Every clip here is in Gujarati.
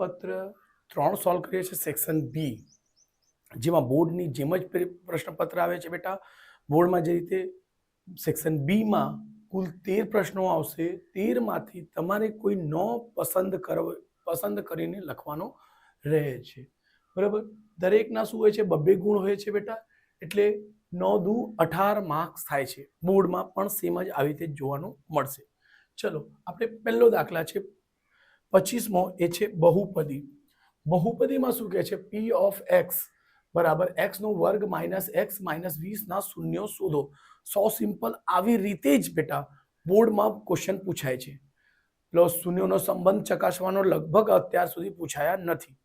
પત્ર 3 સોલ્વ કરીએ છીએ સેક્શન બી, જેમાં બોર્ડની જેમ જ પ્રશ્નપત્ર આવે છે બેટા. બોર્ડમાં જે રીતે સેક્શન બીમાં કુલ 13 પ્રશ્નો આવશે, 13 માંથી તમારે કોઈ 9 પસંદ કરીને લખવાનો રહે છે. બરાબર. દરેકના શું હોય છે, 2 ગુણ હોય છે બેટા. એટલે 9 દુ 18 માર્ક્સ થાય છે. બોર્ડમાં પણ સેમ જ આવી રીતે જોવાનું મળશે. ચલો આપણે પહેલો દાખલા છે 25મો, એ છે બહુપદી. બહુપદીમાં શું કહે છે, પી ઓફ એક્સ બરાબર એક્સ નો વર્ગ માઇનસ એક્સ માઇનસ 20 ના શૂન્યો શોધો. સો સિમ્પલ આવી રીતે જ બેટા બોર્ડમાં ક્વેશ્ચન પૂછાય છે. પ્લસ શૂન્યોનો સંબંધ ચકાસવાનો લગભગ અત્યાર સુધી પૂછાયા નથી.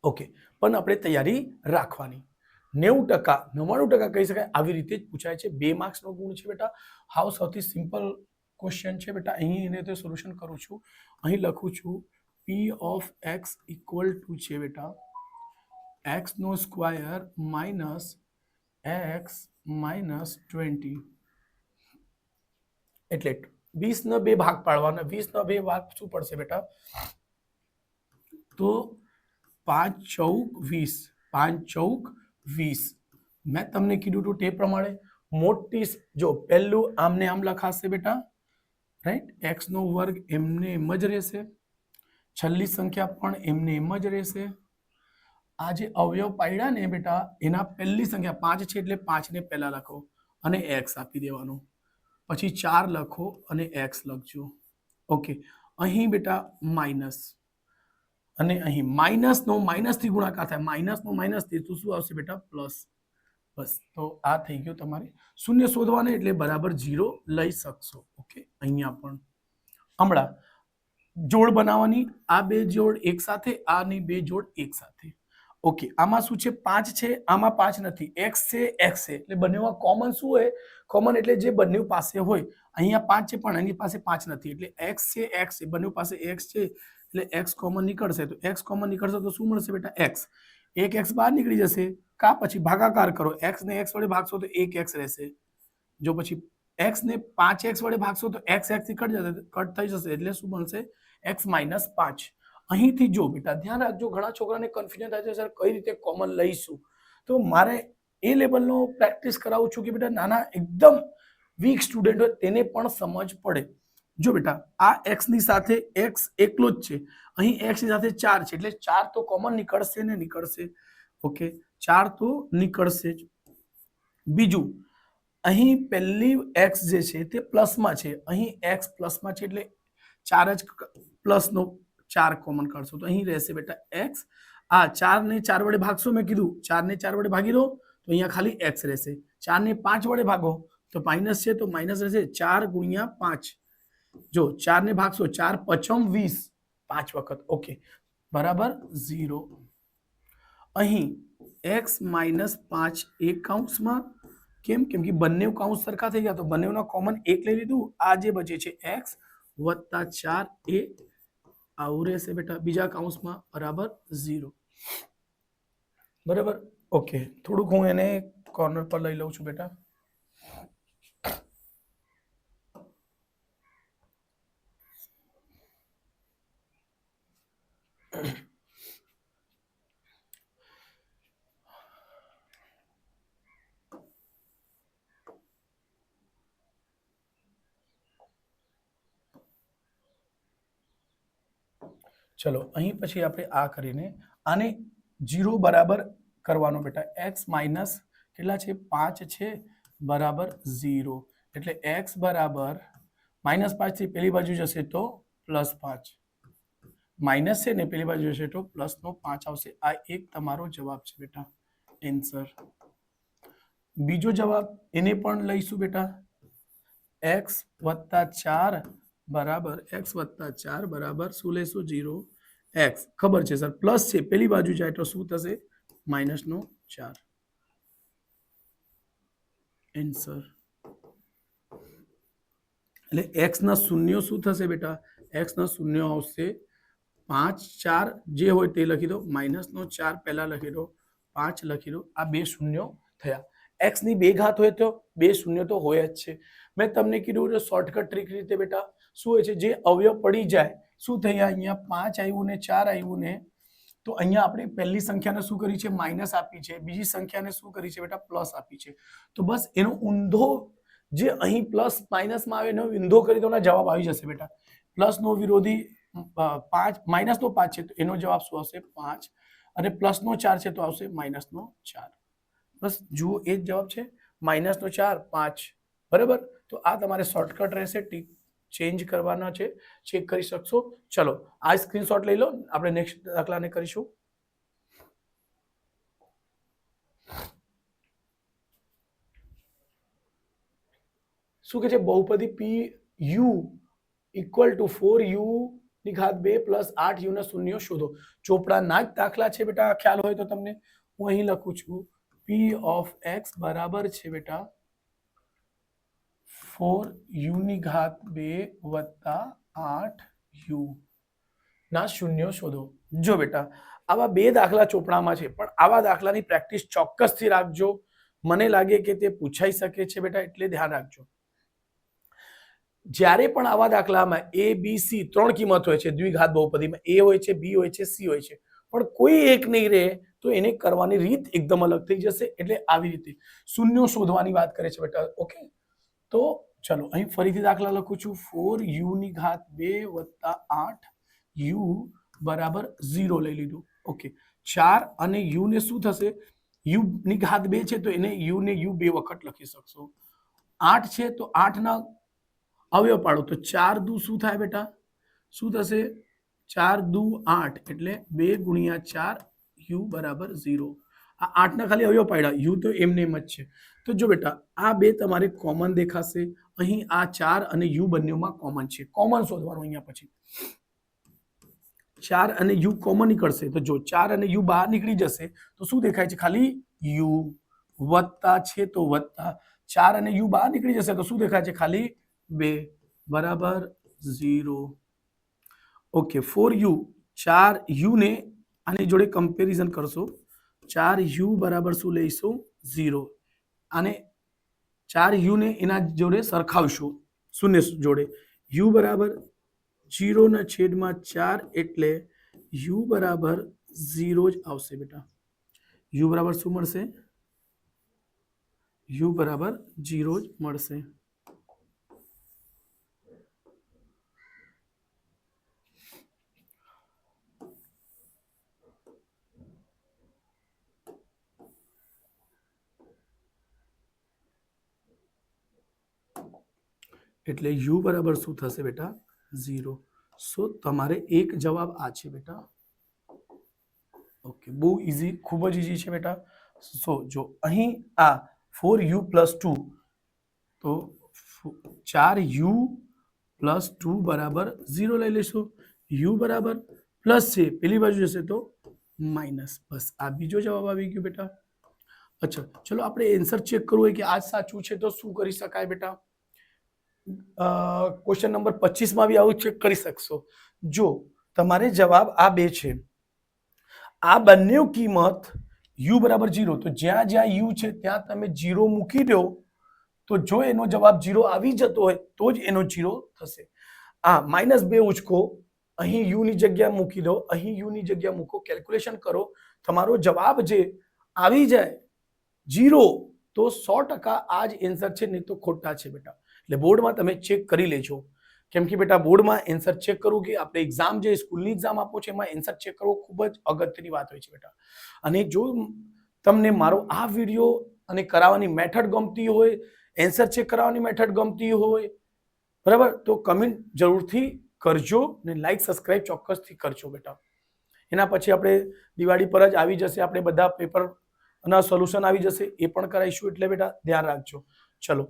ઓકે, પણ આપણે તૈયારી રાખવાની. 90%, 99% કહી શકાય આવી રીતે જ પૂછાય છે. 2 માર્ક્સનો ગુણ છે બેટા. હાવ સૌથી સિમ્પલ ક્વેશ્ચન છે બેટા. અહીં એને તો સોલ્યુશન કરું છું. અહીં લખું છું પી ઓફ એક્સ ઇક્વલ ટુ છે બેટા એક્સ નો સ્ક્વાયર માઇનસ એક્સ માઇનસ 20. એટલે 20 ના 2 ભાગ પાડવાના. 20 ના 2 ભાગ શું પડશે બેટા, તો 5 ચૌક 20, 5 ચૌક 20. મેં તમને કીધું હતું તે પ્રમાણે મોટી, જો પહેલું આમને આમ લખાશે બેટા, રાઈટ. એક્સ નો વર્ગ એમને એમ જ રહેશે, છેલ્લી સંખ્યા પણ એમને એમ જ રહેશે. આ જે અવયવ પાડ્યા ને બેટા, એના પહેલી સંખ્યા 5 છે એટલે 5 ને પહેલા લખો અને એક્સ આપી દેવાનો. પછી 4 લખો અને એક્સ લખજો. ઓકે, અહીં બેટા માઇનસ, અને અહીં માઇનસનો માઇનસથી ગુણાકાર થાય, માઇનસનો માઇનસથી તો શું આવશે બેટા, પ્લસ. બસ, તો આ થઈ ગયું તમારે. શૂન્ય શોધવાને એટલે બરાબર 0 લઈ શકશો. ઓકે, અહીંયા પણ હમણાં જોડ બનાવવાની, આ 2 જોડ એક સાથે, આની 2 જોડ એક સાથે. ઓકે, આમાં શું છે, 5 છે, આમાં 5 નથી, x છે, x છે, એટલે બંનેમાં કોમન શું હોય, કોમન એટલે જે બંને પાસે હોય. અહીંયા 5 છે પણ એની પાસે 5 નથી, એટલે x છે, x છે, બંને પાસે x છે, એટલે x કોમન નીકળશે. તો x કોમન નીકળશે તો શું મળશે બેટા, x. એક x બહાર નીકળી જશે, કા પછી ભાગાકાર કરો, x ને x વડે ભાગશો તો 1x રહેશે. જો પછી x ને 5x વડે ભાગશો તો x થી કટ થઈ જશે, એટલે શું બનશે, x માઇનસ 5. અહીંથી જો બેટા ધ્યાન રાખજો, ઘણા છોકરાને કન્ફ્યુઝન થાય છે, સર કઈ રીતે કોમન લઈશું. તો મારે એ લેવલનો પ્રેક્ટિસ કરાવું છું કે બેટા નાના એકદમ વીક સ્ટુડન્ટ હોય તેને પણ સમજ પડે. જો બેટા આ x ની સાથે x એકલો જ છે, અહીં x ની સાથે 4 છે, એટલે 4 તો કોમન નીકળશે ને નીકળશે. ઓકે, 4 તો નીકળશે જ. બીજું, અહીં પહેલી x જે છે તે પ્લસમાં છે, અહીં x પ્લસમાં છે, એટલે 4 જ પ્લસનો 4 કોમન કાઢશો તો અહીં રહેશે બેટા x. આ 4 ને 4 વડે ભાગશો, મેં કીધું 4 ને 4 વડે ભાગી દો તો અહીંયા ખાલી x રહેશે. 4 ને 5 વડે ભાગો તો માઇનસ છે, તો માઇનસ રહેશે 4 ગુણ્યા 5. જો 4 ને ભાગશો, 4 પચમ 20, 5 વખત. ઓકે, બરાબર 0. અહીં x માઇનસ 5 એક કાઉન્સમાં, કેમ કેમ કે બંને કાઉન્સ સરખા થઈ ગયા, તો બંનેના કોમન 1 લઈ લીધું. આ જે બચે છે x વત્તા 4 એ આવું રહેશે બેટા બીજા કાઉન્સમાં, બરાબર 0. બરાબર. ઓકે, થોડુંક હું એને કોર્નર પર લઈ લઉં છું બેટા. ચલો અહીં પછી આપણે આ કરીને આને 0 બરાબર કરવાનો બેટા. x માઇનસ કેટલા છે, 5 છે, બરાબર 0. એટલે x બરાબર -5 થી પેલી બાજુ જશે તો +5, માઇનસ છે ને પેલી બાજુ જશે તો પ્લસનો 5 આવશે. આ એક તમારો જવાબ છે બેટા, આન્સર. બીજો જવાબ એને પણ લઈશું બેટા, x વત્તા 4 બરાબર x વત્તા 4 બરાબર શું લેશું, 0. x ખબર છે સર પ્લસ છે, પેલી બાજુ જાય તો શું થશે, માઇનસનો 4. આન્સર. એટલે x ના શૂન્યો શું થશે બેટા, x ના શૂન્યો આવશે 5, 4 જે હોય તે લખી દો, માઇનસનો 4 પહેલા લખી દો, 5 લખી દો. આ 2 શૂન્યો થયા. x ની 2 ઘાત હોય તો 2 શૂન્ય તો હોય જ છે. મેં તમને કીધું શોર્ટકટ ટ્રીક રીતે બેટા, શું હોય છે, જે અવયવ પડી જાય શું થયા, અહીંયા 5 આવ્યું ને 4 આવ્યું ને, તો અહીંયા આપણે પહેલી સંખ્યાને શું કરી છે, માઇનસ આપી છે, બીજી સંખ્યાને શું કરી છે બેટા, પ્લસ આપી છે. તો બસ એનો ઊંધો જે અહીં પ્લસ માઇનસમાં આવે એનો ઊંધો કરી દો ને જવાબ આવી જશે બેટા. પ્લસનો વિરોધી 5, માઇનસનો 5 છે તો એનો જવાબ શું આવશે, 5, અને પ્લસનો 4 છે તો આવશે માઇનસનો 4. બસ જુઓ એ જ જવાબ છે, માઇનસનો 4, 5. બરાબર. તો આ તમારે શોર્ટકટ રહેશે, ટીક ચેન્જ કરવાના છે, ચેક કરી શકશો. ચલો આ સ્ક્રીનશોટ લઈ લો, આપણે નેક્સ્ટ દાખલાને કરીશું. શું કે છે, બહુપદી P U equal to 4u ની ઘાત 2 પ્લસ 8u ના શૂન્યો શોધો. ચોપડાના જ દાખલા છે બેટા, ખ્યાલ હોય તો તમને હું અહીં લખું છું, p ઓફ x બરાબર છે બેટા 4u ની ઘાત 2 વત્તા 8u ના શૂન્યો શોધો. જો બેટા આવા બે દાખલા ચોપડામાં છે, પણ આવા દાખલાની પ્રેક્ટિસ ચોક્કસથી રાખજો. મને લાગે કે તે પૂછાઈ શકે છે બેટા, એટલે ધ્યાન રાખજો. જ્યારે પણ આવા દાખલામાં a b c 3 કિંમત હોય છે, દ્વિઘાત બહુપદીમાં a હોય છે, b હોય છે, c હોય છે, પણ કોઈ એક નહીં રહે તો એને કરવાની રીત એકદમ અલગ થઈ જશે. એટલે આવી રીતે શૂન્યો શોધવાની વાત કરે છે બેટા. ઓકે, તો ચલો અહીં ફરીથી દાખલા લખું છું, 4u ની ઘાત 2 વત્તા 8u બરાબર 0 લઈ લીધું. ઓકે, 4 અને u ને શું થશે, u ની ઘાત 2 છે તો એને u ને u 2 વખત લખી શકશો. 8 છે તો 8 ના અવયવ પાડો તો 4 દુ શું થાય બેટા, શું થશે, 4 દુ 8 એટલે 2 ગુણ્યા 4 u બરાબર 0. આ 8 ના ખાલી અવયવ પાડ્યા, u તો એમને એમ જ છે. તો જો બેટા આ બે તમારે કોમન દેખાશે, અહીં આ 4 અને u બંનેમાં કોમન છે, કોમન શોધવાનું. અહીંયા પછી 4 અને u કોમન નીકળશે તો જો 4 અને u બહાર નીકળી જશે તો શું દેખાય છે, ખાલી u. વત્તા છે તો વત્તા, 4 અને u બહાર નીકળી જશે તો શું દેખાય છે, ખાલી 2 બરાબર 0. ઓકે, 4u, 4u ને આની જોડે કમ્પેરિઝન કરશો, 4u બરાબર શું લઈશું, 0. અને 4u ને એના જોડે સરખાવશું શૂન્ય જોડે, u બરાબર 0 ના છેદમાં 4 એટલે u બરાબર 0 જ આવશે બેટા. u બરાબર શું મળશે, u બરાબર 0 જ મળશે. એટલે u બરાબર શું થશે બેટા, 0. સો તમારે એક જવાબ આ છે બેટા. ઓકે, બહુ ઈઝી, ખૂબ જ ઈઝી છે બેટા. સો જો અહીં આ 4u પ્લસ 2 તો 4u પ્લસ 2 બરાબર 0 લઈ લઈશું. u બરાબર પ્લસ છે, પેલી બાજુ જશે તો માઇનસ. બસ આ બીજો જવાબ આવી ગયો બેટા. અચ્છા ચલો આપણે એન્સર ચેક કરવું હોય કે આ સાચું છે તો શું કરી શકાય બેટા. ક્વેશ્ચન નંબર 25 માં બી આવું ચેક કરી શકશો. જો તમારે જવાબ આ બે છે, આ બંને કિંમત u બરાબર 0, તો જ્યાં જ્યાં u છે ત્યાં તમે 0 મૂકી દો, તો જો એનો જવાબ 0 આવી જતો હોય તો જ એનો 0 થશે. આ -2 ઉચકો, અહીં u ની જગ્યા મૂકી દો, અહીં u ની જગ્યા મૂકો, કેલ્ક્યુલેશન કરો, તમારો જવાબ જે આવી જાય 0 તો 100% આ જ એન્સર છે, નહીં તો ખોટા છે બેટા. એટલે બોર્ડમાં તમે ચેક કરી લેજો, કેમ કે બેટા બોર્ડમાં એન્સર ચેક કરવું કે આપણે એક્ઝામ જે સ્કૂલની એક્ઝામ આપો છો એમાં એન્સર ચેક કરવો ખૂબ જ અગત્યની વાત હોય છે બેટા. અને જો તમને મારો આ વિડીયો અને કરાવવાની મેથડ ગમતી હોય, એન્સર ચેક કરાવવાની મેથડ ગમતી હોય, બરાબર, તો કમેન્ટ જરૂરથી કરજો ને લાઈક સબસ્ક્રાઇબ ચોક્કસથી કરજો બેટા. એના પછી આપણે દિવાળી પર જ આવી જશે, આપણે બધા પેપરના સોલ્યુશન આવી જશે, એ પણ કરાવીશું. એટલે બેટા ધ્યાન રાખજો. ચલો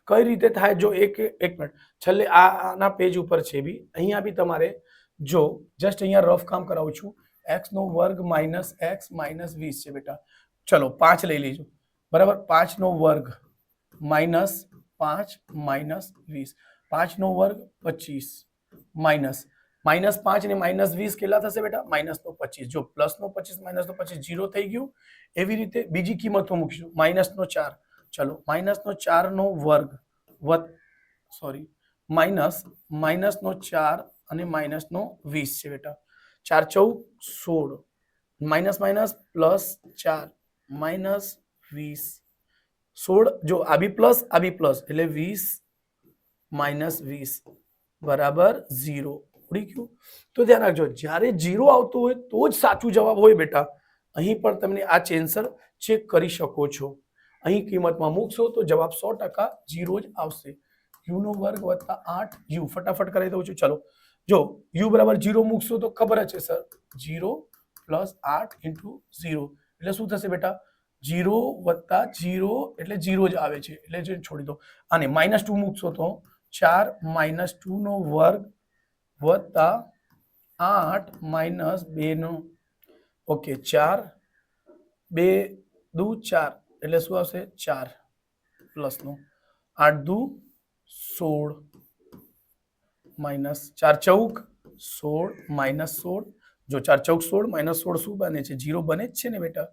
કઈ રીતે થાય, જો એક મિનિટ છેલ્લે આના પેજ ઉપર છે બી, અહીંયા બી તમારે જો જસ્ટ અહીંયા રફ કામ કરાવું છું, x નો વર્ગ માઇનસ x માઇનસ 20 છે બેટા. ચલો 5 લઈ લેજો, બરાબર, 5 નો વર્ગ માઇનસ 5 માઇનસ 20, 5 નો વર્ગ 25 માઇનસ -5 ને -20 કેટલા થશે બેટા, -25. જો +25 -25 0 થઈ ગયું. એવી રીતે બીજી કિંમતો મૂકીશું, -4 ચલો -4 સોરી -4 અને -20 છે બેટા. 4 × 4 = 16 +4 -20 16 જો આ બી પ્લસ એટલે 20 -20 બરાબર 0 ઉડી ગયું. તો ધ્યાન રાખજો જ્યારે 0 આવતું હોય તો જ સાચું જવાબ હોય બેટા. અહીં પણ તમે આ આન્સર ચેક કરી શકો છો. અહીં કિંમતમાં મૂકશો તો જવાબ 100% 0 જ આવશે. u² + 8u ફટાફટ કરી દઉં છું. ચલો જો u = 0 મૂકશો તો ખબર જ છે સર 0 + 8 × 0 એટલે શું થશે બેટા 0 + 0 એટલે 0 જ આવે છે એટલે જે છોડી દો. અને -2 મૂકશો તો 4 - 2² + 8 - 2 ઓકે 4 2 દુ 4 એટલે શું આવશે 4 પ્લસનું 8 દુ 16 -4 ચૌક 16 -16 જો 4 ચૌક 16 -16 શું બને છે 0 બને જ છે ને બેટા.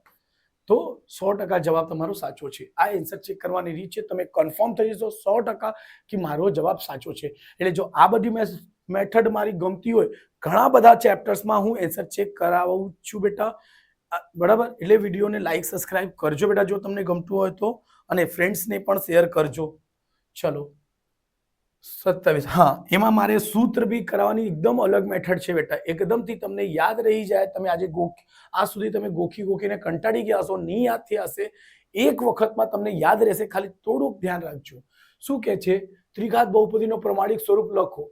તો 100% જવાબ તમારો સાચો છે. આ આન્સર ચેક કરવાની રીત છે. તમે કન્ફર્મ થઈ જશો 100% કે મારો જવાબ સાચો છે. એટલે જો આ બધી મેથડ મારી ગમતી હોય ઘણા બધા ચેપ્ટર્સમાં હું આન્સર ચેક કરાવું છું બેટા. બરાબર એટલે વિડીયોને લાઈક સબસ્ક્રાઇબ કરજો બેટા જો તમને ગમતું હોય તો, અને ફ્રેન્ડ્સને પણ શેર કરજો. ચલો 27 હા એમાં મારે સૂત્ર બી કરાવવાની એકદમ અલગ મેથડ છે બેટા. એકદમથી તમને યાદ રહી જાય. તમે આજે આ સુધી તમે ગોખીને કંટાળી ગયા હશો, નહીં યાદ થયા હશે, એક વખતમાં તમને યાદ રહેશે. ખાલી થોડુંક ધ્યાન રાખજો. શું કે છે ત્રિઘાત બહુપદીનો પ્રમાણિક સ્વરૂપ લખો.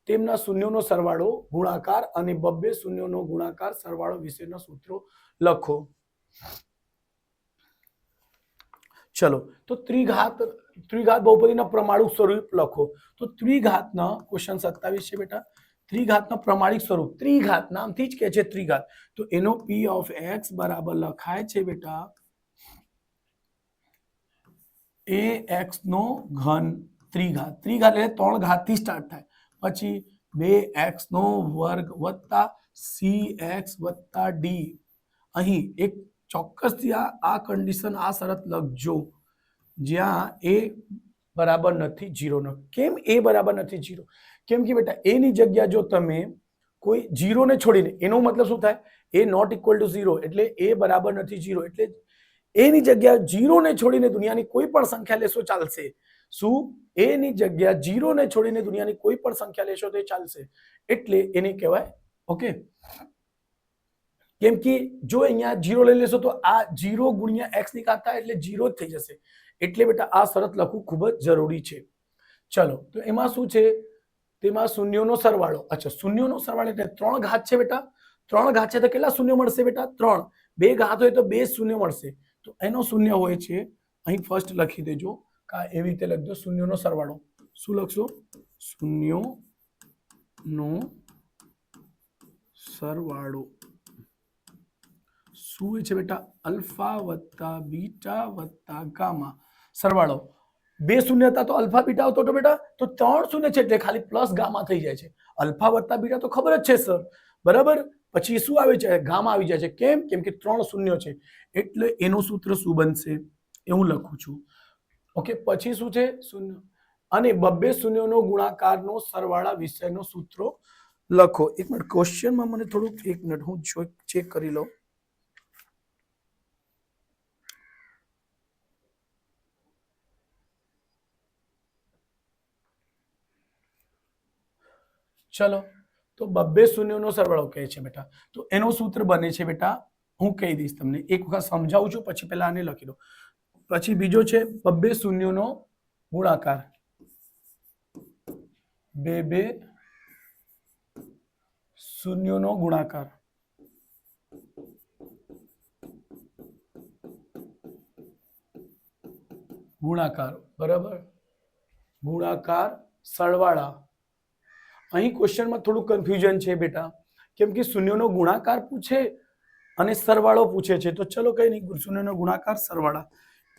તેમના શૂન્યોનો સરવાળો ગુણાકાર અને બબ્બે શૂન્યોનો ગુણાકાર સરવાળો વિશેના સૂત્રો લખો. ચલો તો ત્રિઘાત બહુપદીના પ્રમાણિક સ્વરૂપ લખો. તો ત્રિઘાતના ક્વેશ્ચન 27 છે બેટા. ત્રિઘાતના પ્રમાણિક સ્વરૂપ, ત્રિઘાત નામથી જ કહે છે ત્રિઘાત. તો એનો p of x બરાબર લખાય છે બેટા ax નો ઘન ત્રિઘાત. ત્રિઘાત એટલે 3 ઘાતથી સ્ટાર્ટ થાય, પછી 2x નો વર્ગ વત્તા cx વત્તા d. અહીં એક ચોક્કસથી આ કન્ડિશન આ શરત લખજો જ્યાં a બરાબર નથી 0. કેમ a બરાબર નથી 0? કેમ કે બેટા a ની જગ્યા જો તમે કોઈ 0 ને છોડીને, એનો મતલબ શું થાય a નોટ ઇક્વલ ટુ 0 એટલે a બરાબર નથી 0 એટલે a ની જગ્યા 0 ને છોડીને દુનિયાની કોઈ પણ સંખ્યા લેશો ચાલશે. શું a ની જગ્યા 0 ને છોડીને દુનિયાની કોઈ પણ સંખ્યા લેશો તો ચાલશે. એટલે એને કહેવાય ઓકે. કેમ કે જો અહીંયા 0 લઈ લેશો તો આ 0 × x ની ઘાત થાય એટલે 0 જ થઈ જશે. એટલે બેટા આ શરત લખવું ખૂબ જ જરૂરી છે. ચલો તો એમાં શું છે તેમાં શૂન્યોનો સરવાળો. અચ્છા શૂન્યોનો સરવાળો એટલે 3 ઘાત છે બેટા. 3 ઘાત છે તો કેટલા શૂન્ય મળશે બેટા 3. 2 ઘાત હોય તો 2 શૂન્ય મળશે. તો એનો શૂન્ય હોય છે અહીં ફર્સ્ટ લખી દેજો કા એવી રીતે લખજો શૂન્યોનો સરવાળો. શું લખશો શૂન્યોનો સરવાળો શું હોય છે બેટા અલ્ફા વત્તા બીટા વત્તા ગામા. સરવાળો 2 શૂન્ય હતા તો અલ્ફા બીટા આવતો હતો બેટા, તો 3 શૂન્ય છે એટલે ખાલી પ્લસ ગામા થઈ જાય છે. અલ્ફા વત્તા બીટા તો ખબર જ છે સર, બરાબર. પછી શું આવે છે ગામા આવી જાય છે. કેમ કે 3 શૂન્ય છે એટલે એનું સૂત્ર શું બનશે એ હું લખું છું. ઓકે પછી શું છે શૂન્ય અને બબ્બે શૂન્યોનો ગુણાકારનો સરવાળા વિષયનો સૂત્રો લખો. એક મિનિટ ક્વેશ્ચનમાં મને થોડુંક એક મિનિટ હું ચેક કરી લઉં. ચલો તો બબ્બે શૂન્યોનો સરવાળો કહે છે બેટા. તો એનો સૂત્ર બને છે બેટા હું કહી દઈશ તમને, એક વખત સમજાવું છું પછી પહેલા આને લખી દો. પછી બીજો છે બબ્બે શૂન્યોનો ગુણાકાર. બે શૂન્યોનો ગુણાકાર. બરાબર ગુણાકાર સરવાળા. અહીં ક્વેશ્ચનમાં થોડું કન્ફ્યુઝન છે બેટા કેમ કે શૂન્યનો ગુણાકાર પૂછે અને સરવાળો પૂછે છે. તો ચલો કઈ નહીં, શૂન્યનો ગુણાકાર સરવાળા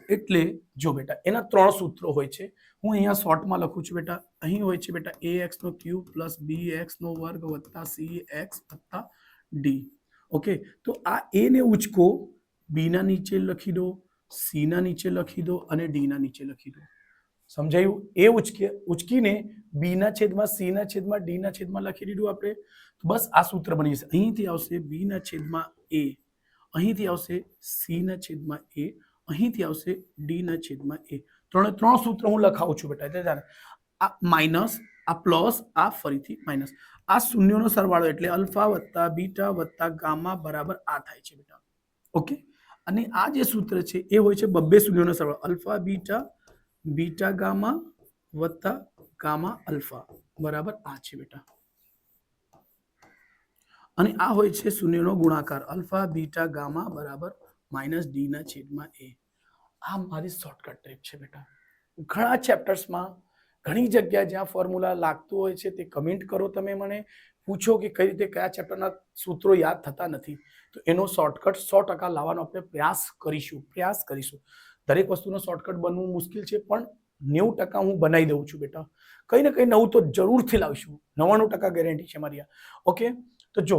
એટલે જો બેટા એના 3 સૂત્રો હોય છે. હું અહીંયા શોર્ટમાં લખું છું બેટા. અહીં હોય છે બેટા ax³ + bx² વત્તા cx વત્તા d. ઓકે તો આ a ને ઉચકો, b ના નીચે લખી દો, સી ના નીચે લખી દો અને ડી ના નીચે લખી દો. સમજાયું? એ ઉચકીને બી ના છેદમાં સી ના છેદમાં ડી ના છેદમાં લખી દીધું આપણે. તો બસ આ સૂત્ર બની જશે. અહીંથી આવશે બી ના છેદમાં એ, અહીંથી આવશે સી ના છેદમાં એ, અહીંથી આવશે ડી ના છેદમાં એ. ત્રણ સૂત્ર હું લખાવું છું બેટા. એટલે આ માઇનસ, આ પ્લસ, આ ફરીથી માઇનસ. આ શૂન્યનો સરવાળો એટલે અલ્ફા વત્તા બીટા વત્તા ગામા બરાબર આ થાય છે બેટા. ઓકે. અને આ જે સૂત્ર છે એ હોય છે બબ્બે શૂન્યનો સરવાળો. અલ્ફા બીટા, બીટા ગામા વત્તા ગામા અલ્ફા બરાબર આ છે બેટા. અને આ હોય છે શૂન્યનો ગુણાકાર. અલ્ફા બીટા ગામા બરાબર માઇનસ ડી ના છેદમાં એ. આ મારી શોર્ટકટ ટ્રીક છે બેટા. ઘણા ચેપ્ટર્સમાં ઘણી જગ્યાએ જ્યાં ફોર્મ્યુલા લાગતું હોય છે તે કમેન્ટ કરો. તમે મને પૂછો કે કઈ રીતે કયા ચેપ્ટરના સૂત્રો યાદ થતા નથી, તો એનો શોર્ટકટ 100% લાવવાનો આપણે પ્રયાસ કરીશું. દરેક વસ્તુનો શોર્ટકટ બનવું મુશ્કેલ છે, પણ 90% હું બનાવી દઉં છું બેટા. કંઈ ને કંઈ નવું તો જરૂરથી લાવીશું. 99% ગેરંટી છે મારી. ઓકે, તો જો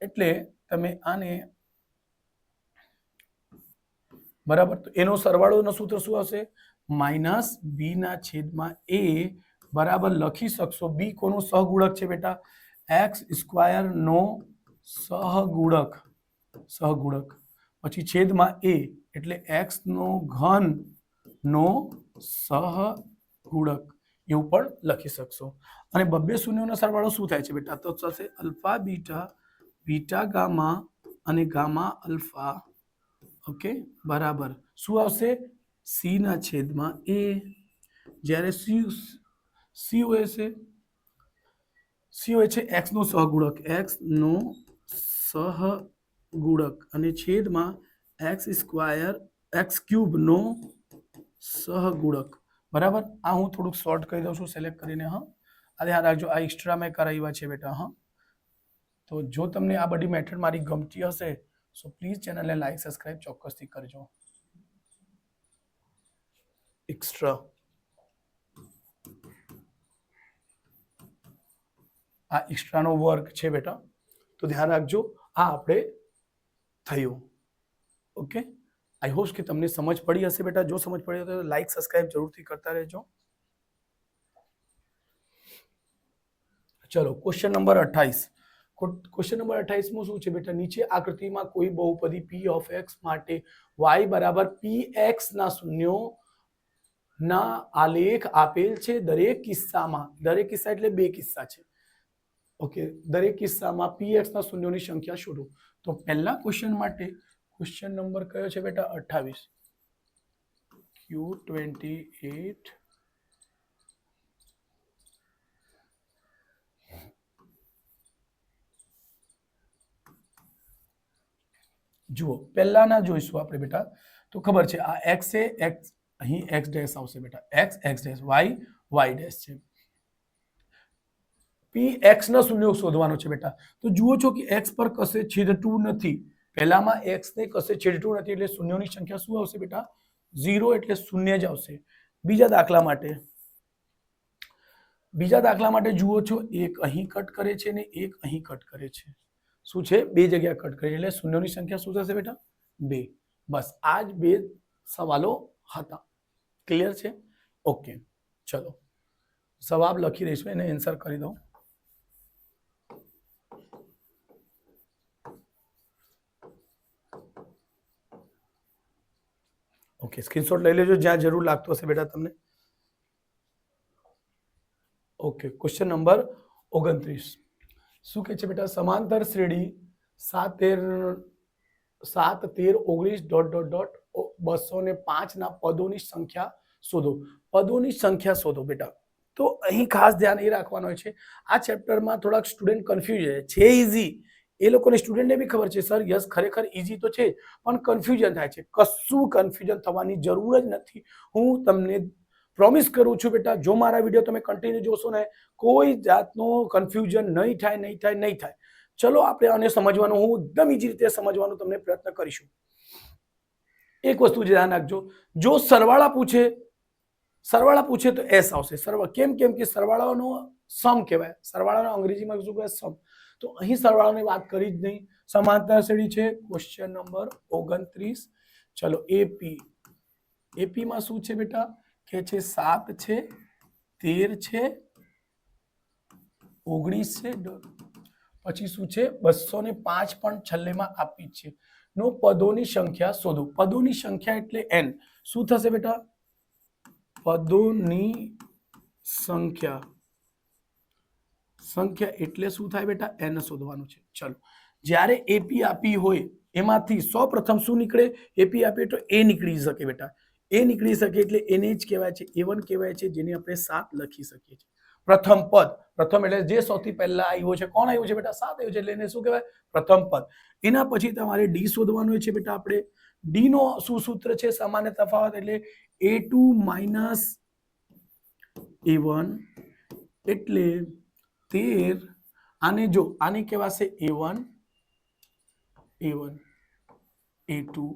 એટલે તમે આને બરાબર, તો એનો સરવાળોનો સૂત્ર શું હશે? માઇનસ બી ના છેદમાં એ બરાબર લખી શકશો. બી કોનો સહગુણક છે બેટા? એક્સ સ્ક્વાયર નો સહગુણક. પછી છેદમાં એ એટલે એક્સ નો ઘન નો સહગુણક એવું પણ લખી શકશો. અને બબ્બે શૂન્યનો સરવાળો શું થાય છે બેટા? તો થશે અલ્ફા બીટા, બીટા ગામા અને ગામા અલ્ફા. ઓકે, બરાબર શું આવશે? સી ના છેદમાં એ. જ્યારે સી હોય છે એક્સ નો સહગુણક, એક્સ નો સહગુણક અને છેદમાં એક્સ સ્ક્વાયર એક્સ ક્યુબ નો સહગુણક. બરાબર. આ હું થોડુંક શોર્ટ કરી દઉં છું સિલેક્ટ કરીને. હા, આ ધ્યાન રાખજો, આ એક્સ્ટ્રા મેં કરાવ્યા છે બેટા. હા, તો જો તમને આ બધી મેથડ મારી ગમતી હશે સો પ્લીઝ ચેનલને લાઈક સબસ્ક્રાઇબ ચોક્કસથી કરજો. એક્સ્ટ્રા આ એક્સ્ટ્રાનો વર્ક છે બેટા, તો ધ્યાન રાખજો. આ આપણે થયું. ઓકે, આઈ હોપ કે તમને સમજ પડી હશે બેટા. જો સમજ પડી તો લાઈક સબસ્ક્રાઇબ જરૂરથી કરતા રહેજો. ચલો, ક્વેશ્ચન નંબર 28. ક્વેશ્ચન નંબર 28 માં શું છે બેટા? નીચે આકૃતિમાં કોઈ બહુપદી p ઓફ x માટે y બરાબર px ના શૂન્યો ના આલેખ આપેલ છે. દરેક કિસ્સા એટલે બે કિસ્સા છે. ઓકે, દરેક કિસ્સામાં px ના શૂન્યોની સંખ્યા શોધો. તો પહેલા ક્વેશ્ચન માટે ક્વેશ્ચન નંબર કયો છે બેટા? 28. Q28. જુઓ, પહેલાના જોઈશું આપણે બેટા. તો ખબર છે આ x છે, x અહીં x ડેશ આવશે બેટા. x ડેશ, y ડેશ છે. px ના શૂન્યો શોધવાનો છે બેટા. તો જુઓ છો કે x પર કશે છેદતું નથી. પહેલામાં x ને કશે છેદતું નથી એટલે શૂન્યોની સંખ્યા શું આવશે બેટા? 0 એટલે શૂન્ય જ આવશે. બીજા દાખલા માટે જુઓ છો, એક અહીં કટ કરે છે ને એક અહીં કટ કરે છે. શું છે? બે જગ્યા કટ કરી એટલે શૂન્યોની સંખ્યા શું થશે બેટા? 2. બસ આ જ બે સવાલો હતા. ક્લિયર છે? ઓકે, ચલો જવાબ લખી દઈશું, એને આન્સર કરી દઉં. ઓકે, સ્ક્રીનશોટ લઈ લેજો જ્યાં જરૂર લાગતો હશે બેટા તમને. ઓકે, ક્વેશ્ચન નંબર 29 શું કહે છે બેટા? સમાંતર શ્રેણી 7 13 19 ... 205 ના પદોની સંખ્યા શોધો. પદોની સંખ્યા શોધો બેટા. તો અહીં ખાસ ધ્યાન એ રાખવાનું હોય છે, આ ચેપ્ટરમાં થોડાક સ્ટુડન્ટ કન્ફ્યુઝ છે. ઈઝી, એ લોકોને સ્ટુડન્ટને બી ખબર છે સર યસ ખરેખર ઈઝી તો છે પણ કન્ફ્યુઝન થાય છે. કશું કન્ફ્યુઝન થવાની જરૂર જ નથી. હું તમને પ્રોમિસ કરું છું બેટા, જો મારા વિડીયો તમે કન્ટિન્યુ જોશો ને કોઈ જાતનું કન્ફ્યુઝન નહીં થાય. ચલો આપણે આને સમજવાનું, હું એકદમ ઈજી રીતે સમજવાનું તમને પ્રયત્ન કરીશું. એક વસ્તુ ધ્યાન રાખજો, જો સરવાળા પૂછે તો એસ આવશે. કેમ કે સરવાળાનો સમ કહેવાય. સરવાળાનો અંગ્રેજીમાં શું કહેવાય? સમ. તો અહીં સરવાળાની વાત કરી જ નહીં. સમાંતર શ્રેણી છે. Question number 29. ચલો, એપી એપી માં શું છે બેટા કે છે 7 છે 13 છે 19 છે પછી શું છે 205 પણ છેલ્લેમાં આપી છે નો પદોની સંખ્યા શોધો પદોની સંખ્યા એટલે n શું થશે બેટા પદોની સંખ્યા એટલે શું થાય બેટા n શોધવાનું છે ચલો જ્યારે એપી આપી હોય એમાંથી સૌપ્રથમ શું નીકળે એપી આપીએ તો એ નીકળી શકે બેટા એ નીકળી શકે એટલે એને જ કહેવાય છે A1 કહેવાય છે જેને આપણે 7 લખી શકીએ છીએ પ્રથમ એટલે જે સૌથી પહેલા આવ્યો છે કોણ આવ્યું છે બેટા 7 આવ્યું છે એટલે એને શું કહેવાય પ્રથમ પદ એના પછી તમારે ડી શોધવાનું છે બેટા આપણે ડી નો શું સૂત્ર છે સામાન્ય તફાવત એટલે A2 માઇનસ A1 એટલે 13 આને જો આને કહેવાશે A1 A2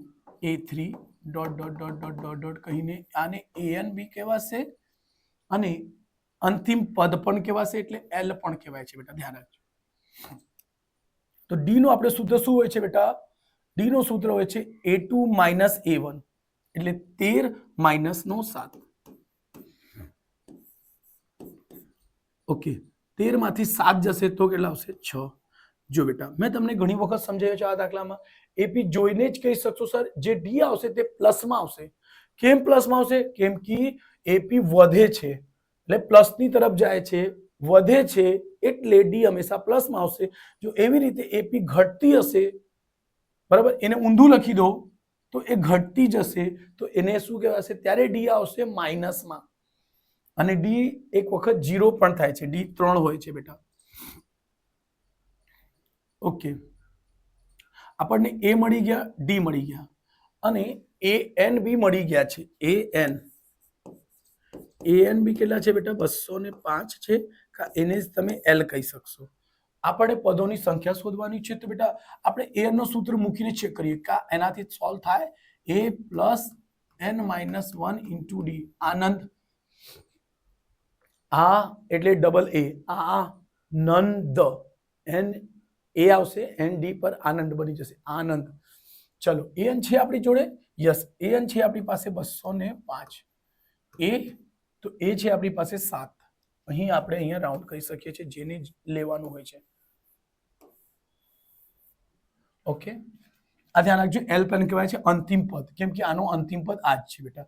A3 ડોટ કહીને આને AN બી કહેવાશે અને અંતિમ પદ પણ કહેવાશે એટલે L પણ કહેવાય છે બેટા ધ્યાન રાખજો તો ડી નો આપણે સૂત્ર શું હોય છે બેટા ડી નો સૂત્ર હોય છે A2 માઇનસ A1 એટલે 13 માઇનસ નો 7 ઓકે 13 માંથી 7 જશે તો કેટલા આવશે 6 જો બેટા મેં તમને ઘણી વખત સમજાવ્યું છે આ દાખલામાં એપી જોઈને જ કહી શકશો સર જે ડી આવશે તે પ્લસમાં આવશે કેમ પ્લસમાં આવશે કેમ કે એપી વધે છે એટલે પ્લસની તરફ જાય છે વધે છે એટલે ડી હંમેશા પ્લસમાં આવશે જો એવી રીતે એપી ઘટતી હશે બરાબર એને ઊંધું લખી દો તો એ ઘટતી જશે તો એને શું કહેવાશે ત્યારે ડી આવશે માઇનસમાં અને ડી એક વખત 0 પણ થાય છે ડી 3 હોય છે બેટા ઓકે આપણને એ મળી ગયા ડી મળી ગયા અને AN બી મળી ગયા છે AN બી કેટલા છે બેટા 205 છે એને જ તમે L કહી શકશો આપણે પદોની સંખ્યા શોધવાની છે તો બેટા આપણે AN નો સૂત્ર મૂકીને ચેક કરીએ કે એનાથી સોલ્વ થાય A plus N minus 1 into D આનંદ આ એટલે ડબલ A આનંદ N એ આવશે એન ડી પર આનંદ બની જશે આનંદ ચલો AN છે આપણી જોડે યસ AN છે આપણી પાસે 205 એ તો એ છે આપણી પાસે 7 અહીં આપણે અહીંયા રાઉન્ડ કરી શકીએ છીએ જેને લેવાનું હોય છે ઓકે આ ધ્યાન રાખજો L પેન કહેવાય છે અંતિમ પદ કેમ કે આનો અંતિમ પદ આ જ છે બેટા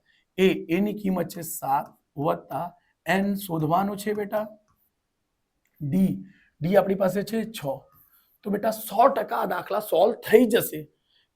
એની કિંમત છે 7 વત્તા N શોધવાનો છે બેટા ડી આપણી પાસે છે 6 તો બેટા 100% આ દાખલા સોલ્વ થઈ જશે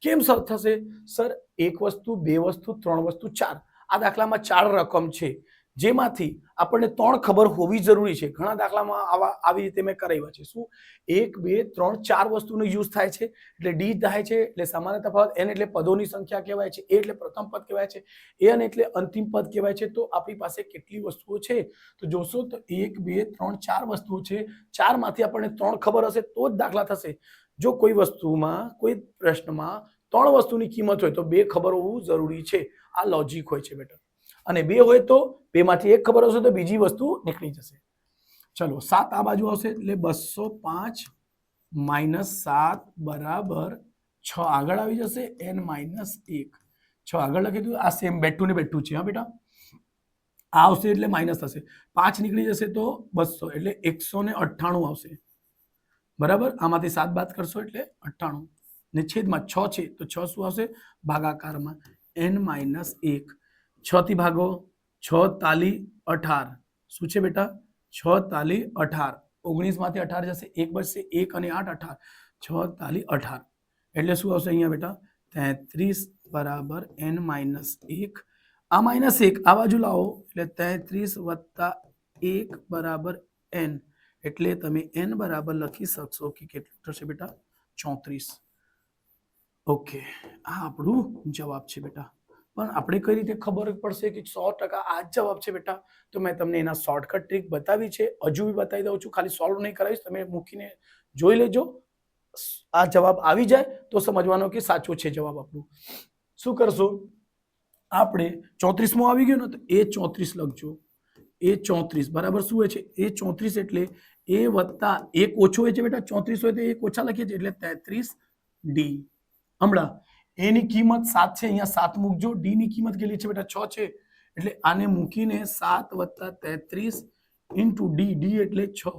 કેમ સોલ્વ થશે સર એક વસ્તુ બે વસ્તુ ત્રણ વસ્તુ ચાર આ દાખલામાં 4 રકમ છે જેમાંથી આપણને 3 ખબર હોવી જરૂરી છે ઘણા દાખલામાં આવી રીતે મેં કરાવ્યા છે શું 1 2 3 4 વસ્તુનો યુઝ થાય છે એટલે ડી થાય છે એટલે સામાન્ય તફાવત n એટલે પદોની સંખ્યા કહેવાય છે એ એટલે પ્રથમ પદ કહેવાય છે n એટલે અંતિમ પદ કહેવાય છે તો આપણી પાસે કેટલી વસ્તુઓ છે તો જોશો તો 1 2 3 4 વસ્તુઓ છે 4 માંથી આપણને 3 ખબર હશે તો જ દાખલા થશે જો કોઈ વસ્તુમાં કોઈ પ્રશ્નમાં 3 વસ્તુની કિંમત હોય તો 2 ખબર હોવું જરૂરી છે આ લોજિક હોય છે બેટા અને 2 હોય તો 2 માંથી 1 ખબર હશે તો બીજી વસ્તુ નીકળી જશે ચલો 7 આ બાજુ આવશે એટલે 205 માઇનસ 7 બરાબર 6 આગળ આવી જશે n માઇનસ 1 6 આગળ લખી દીધું આ સેમ બેઠું ને બેઠું છે હા બેટા આ આવશે એટલે માઇનસ થશે 5 નીકળી જશે તો 200 એટલે 198 આવશે બરાબર આમાંથી 7 બાદ કરશો એટલે 98 ને છેદમાં 6 છે તો 6 શું આવશે ભાગાકારમાં n માઇનસ 1 6 થી ભાગો 6 તાલી 18 શું છે બેટા 6 તાલી 18 19 માંથી 18 જશે 1 બચશે 1 અને 8 18 6 તાલી 18 એટલે શું આવશે અહીંયા બેટા 33 બરાબર n માઇનસ 1 આ માઇનસ 1 આ બાજુ લાવો એટલે 33 વત્તા 1 બરાબર n એટલે તમે n બરાબર લખી શકશો કે કેટલું થશે બેટા 34 ઓકે આ આપણું જવાબ છે બેટા પણ આપણે કઈ રીતે ખબર પડશે કે 100% આ જ જવાબ છે બેટા તો મેં તમને એના શોર્ટકટ ટ્રીક બતાવી છે હજુ બી બતાવી દઉં છું ખાલી સોલ્વ નહીં કરાવીશ તમે મૂકીને જોઈ લેજો આ જવાબ આવી જાય તો સમજવાનો કે સાચો છે જવાબ આપણું શું કરશો આપણે 34મો આવી ગયો ને તો એ 34 લખજો એ 34 બરાબર શું હોય છે એ 34 એટલે એ વત્તા 1 ઓછો હોય છે બેટા 34 હોય તો 1 ઓછા લખીએ છીએ એટલે 33 ડી હમણાં એ ની કિંમત 7 છે, અહીંયા 7 મૂકજો. ડી ની કિંમત કેટલી છે બેટા? 6 છે. એટલે આને મૂકીને 7 + 33 ઇન્ટુ ડી, ડી એટલે 6,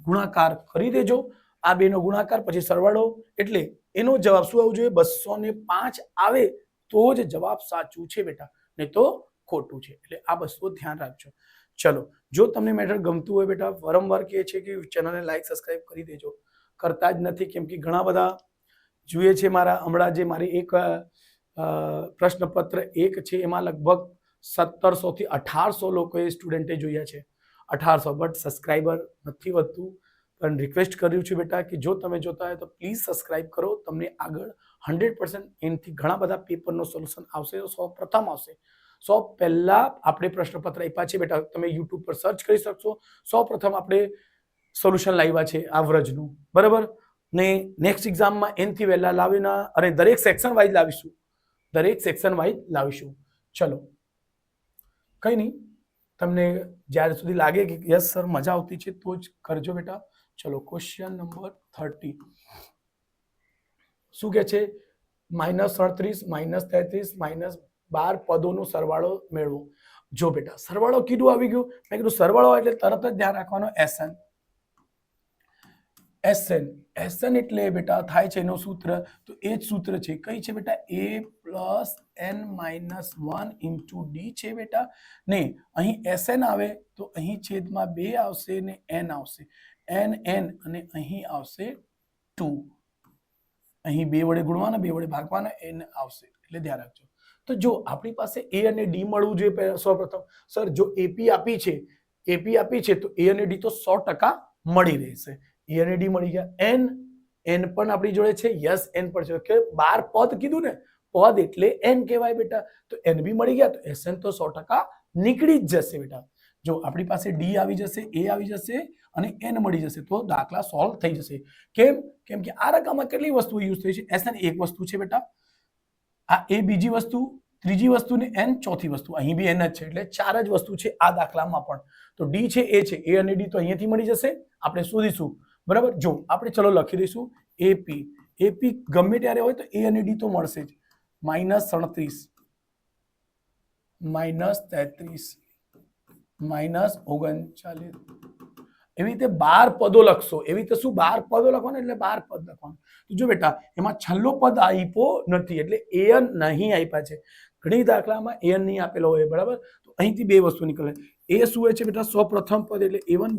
ગુણાકાર કરી દેજો. આ બેનો ગુણાકાર પછી સરવાળો, એટલે એનો જવાબ શું આવવો જોઈએ? 205 આવે તો જ જવાબ સાચું છે બેટા, નહીં તો ખોટું છે. એટલે આ વસ્તુ ધ્યાન રાખજો. ચલો, જો તમને મેટર ગમતું હોય બેટા, વારંવાર કહે છે કે ચેનલને લાઈક સબસ્ક્રાઇબ કરી દેજો, કરતા જ નથી, કેમ કે ઘણા બધા જોઈએ છે મારા. હમણાં જે મારી એક પ્રશ્નપત્ર 1 છે એમાં લગભગ 1700 થી 1800 લોકોએ સ્ટુડન્ટે જોયા છે, 1800, બટ સબસ્ક્રાઇબર નથી વધતું. પણ રિક્વેસ્ટ કર્યું છે બેટા કે જો તમે જોતા હોય તો પ્લીઝ સબસ્ક્રાઇબ કરો. તમને આગળ 100% એનાથી ઘણા બધા પેપરનો સોલ્યુશન આવશે. સૌ પ્રથમ આવશે, સૌ પહેલા આપણે પ્રશ્નપત્ર આપ્યા છે બેટા, તમે યુટ્યુબ પર સર્ચ કરી શકશો. સૌ પ્રથમ આપણે સોલ્યુશન લાવ્યા છે આ વ્રજનું, બરાબર ને. નેક્સ્ટ એક્ઝામમાં એનથી વહેલા લાવીને અને દરેક સેક્શન વાઇઝ લાવીશું, દરેક સેક્શન વાઇઝ લાવીશું. ચલો, કઈ નહીં, તમને જ્યાર સુધી લાગે કે યસ સર મજા આવતી છે તો જ કરજો બેટા. ચલો, ક્વેશ્ચન નંબર 30 શું કે છે? -37 -33 -12 પદોનો સરવાળો મેળવો. જો બેટા, સરવાળો કીધું આવી ગયું. મેં કીધું સરવાળો એટલે તરત જ ધ્યાન રાખવાનો SN. SN એટલે બેટા થાય છે એનું સૂત્ર, તો એ જ સૂત્ર છે. કઈ છે બેટા? A + n - 1 * d છે બેટા. ને અહીં SN આવે તો અહીં છેદમાં 2 આવશે ને n આવશે, n અને અહીં આવશે 2. અહીં 2 વડે ગુણવાના, 2 વડે ભાગવાના, n આવશે. એટલે ધ્યાન રાખજો. તો જો આપણી પાસે A અને D મળવું જોઈએ સૌપ્રથમ. સર જો AP આપી છે તો A અને D તો 100% મળી રહેશે. A અને D મળી ગયા. n પણ આપણી જોડે છે. યસ, n પણ છે કે 12 પદ કીધું ને, પદ એટલે n કહેવાય બેટા. તો n બી મળી ગયા તો SN તો 100% નીકળી જ જશે બેટા. જો આપણી પાસે D આવી જશે, A આવી જશે અને n મળી જશે તો દાખલા સોલ્વ થઈ જશે. કેમ કે આ રકમમાં કેટલી વસ્તુ યુઝ થઈ છે? SN એક વસ્તુ છે બેટા, આ A બીજી વસ્તુ, ત્રીજી વસ્તુ ને n ચોથી વસ્તુ. અહીં બી n જ છે, એટલે 4 જ વસ્તુ છે આ દાખલામાં પણ. તો D છે, A છે, A અને D તો અહીંયાથી મળી જશે, આપણે શોધીશું. બરાબર, જો આપણે ચલો લખી દઈશું AP ગમે ત્યારે હોય તો A અને D તો મળશે જ. -37 -33 -39, એવી રીતે 12 પદો લખશો. એવી રીતે શું 12 પદો લખવાના? એટલે 12 પદ લખવાનું. તો જો બેટા, એમાં છેલ્લો પદ આપ્યો નથી, એટલે an નહીં આપ્યા છે. ઘણી દાખલામાં an નહીં આપેલો હોય, બરાબર. તો અહીંથી બે વસ્તુ નીકળે. એ શું હોય છે બેટા? સૌપ્રથમ પદ એટલે A1 =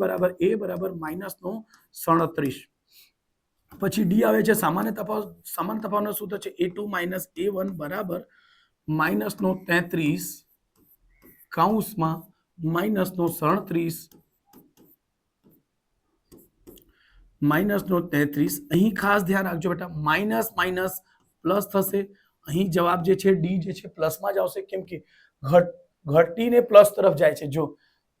-37. પછી D આવે છે સામાન્ય તફાવતનો સૂત્ર છે A2 - A1 = -33 કૌંસમાં -37 -33. અહીં ખાસ ધ્યાન રાખજો બેટા, માઇનસ માઇનસ પ્લસ થશે. અહીં જવાબ જે છે ડી જે છે પ્લસમાં જ આવશે, કેમ કે ઘટીને પ્લસ તરફ જાય છે. જો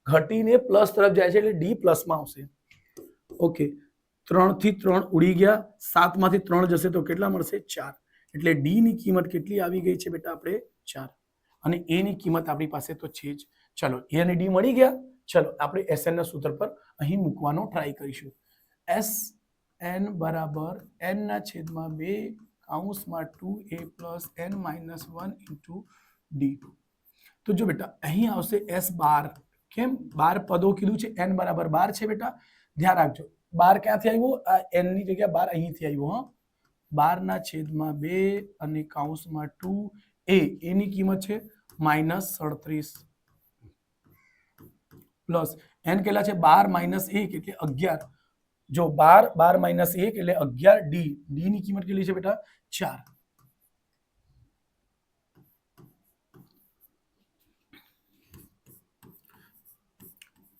ઘટીને પ્લસ તરફ જાય છે એટલે ડી પ્લસમાં આવશે. ઓકે, 3 થી 3 ઉડી ગયા, 7 માંથી 3 જશે તો કેટલા મળશે? 4. એટલે ડી ની કિંમત કેટલી આવી ગઈ છે બેટા? આપણે 4. અને એ ની કિંમત આપણી પાસે તો છે જ. ચલો, એ અને ડી મળી ગયા. ચલો, આપણે SN ના સૂત્ર પર અહીં મૂકવાનો ટ્રાય કરીશું. SN = n/2 કૌંસમાં 2a + n - 1 * d. તો જો બેટા, અહીં આવશે S12. કેમ? 12 પદો કીધું છે, n = 12 છે બેટા. ધ્યાન રાખજો, 12 ક્યાંથી આવ્યો? આ n ની જગ્યા 12 અહીંથી આવ્યો. 12/2 અને કૌંસમાં 2a, એની કિંમત છે -37 પ્લસ n કેટલા છે? 12 - 1 એટલે 11. જો 12 - 1 એટલે 11. D ની કિંમત કેટલી છે બેટા? 4.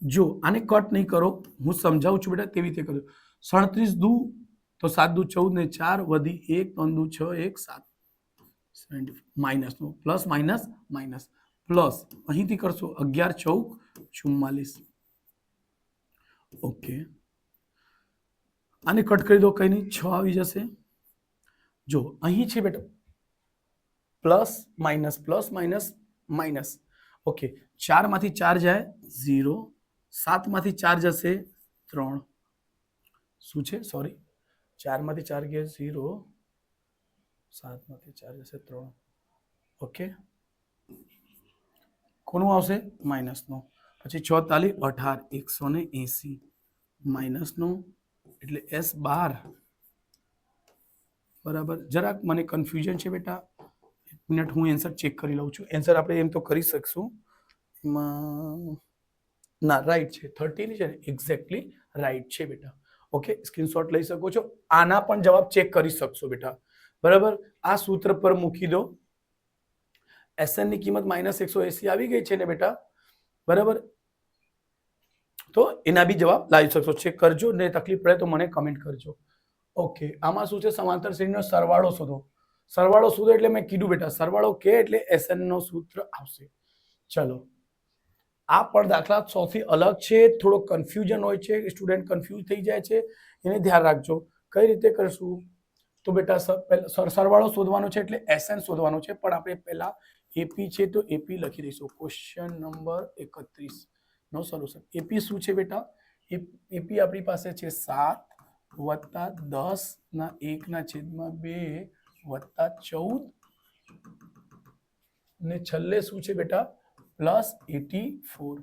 જો આને કટ નહીં કરો, હું સમજાવું છું બેટા, તેવી રીતે કરજો. 37 દુ તો 7 દુ 14 ને 4 વધી 1, 3 દુ 6, 1 7, માઇનસ નો પ્લસ માઇનસ માઇનસ પ્લસ અહીંથી કરશો 11 14 44. ઓકે, આને કટ કરી દો, કઈ નહીં, 6 આવી જશે. જો અહીં છે બેટા પ્લસ માઇનસ માઇનસ. ઓકે, 4 માંથી 4 જાય 0, 7 માંથી 4 જશે 3. શું છે? સોરી, 4 માંથી 4 ગયા 0, 7 માંથી 4 જશે 3. ઓકે, કોનું આવશે? માઇનસનું. પછી 6 તાલી 18, 180 માઇનસનું એટલે S12 બરાબર. જરાક મને કન્ફ્યુઝન છે બેટા, એક મિનિટ હું એન્સર ચેક કરી લઉં છું. એન્સર આપણે એમ તો કરી શકશું, એમાં ના રાઈટ છે, 30 છે ને, એક્ઝેક્ટલી રાઈટ છે બેટા. ઓકે, સ્ક્રીનશોટ લઈ શકો છો, આના પણ જવાબ ચેક કરી શકશો બેટા. બરાબર, આ સૂત્ર પર મૂકી દો. SN ની કિંમત -180 આવી ગઈ છે ને બેટા, બરાબર, તો એના બી જવાબ લાવી શકશો. ચેક કરજો ને, તકલીફ પડે તો મને કમેન્ટ કરજો. ઓકે, આમાં શું છે? સમાંતર શ્રેણીનો સરવાળો શોધો. સરવાળો શોધો એટલે મેં કીધું બેટા, સરવાળો કે એટલે SN નો સૂત્ર આવશે. ચલો, આ પણ દાખલા સૌથી અલગ છે, થોડો કન્ફ્યુઝન હોય છે, સ્ટુડન્ટ કન્ફ્યુઝ થઈ જાય છે, એને ધ્યાન રાખજો. કઈ રીતે કરશું? તો બેટા સરવાળો શોધવાનો છે એટલે SN શોધવાનો છે, પણ આપણે પહેલા AP છે તો AP લખી દઈશું. ક્વેશ્ચન નંબર 31 નો સોલ્યુશન. AP શું છે બેટા? AP આપણી પાસે છે 7 વત્તા 10 ના 1 ના છેદમાં 2 વત્તા 14 ને છેલ્લે શું છે બેટા? +84.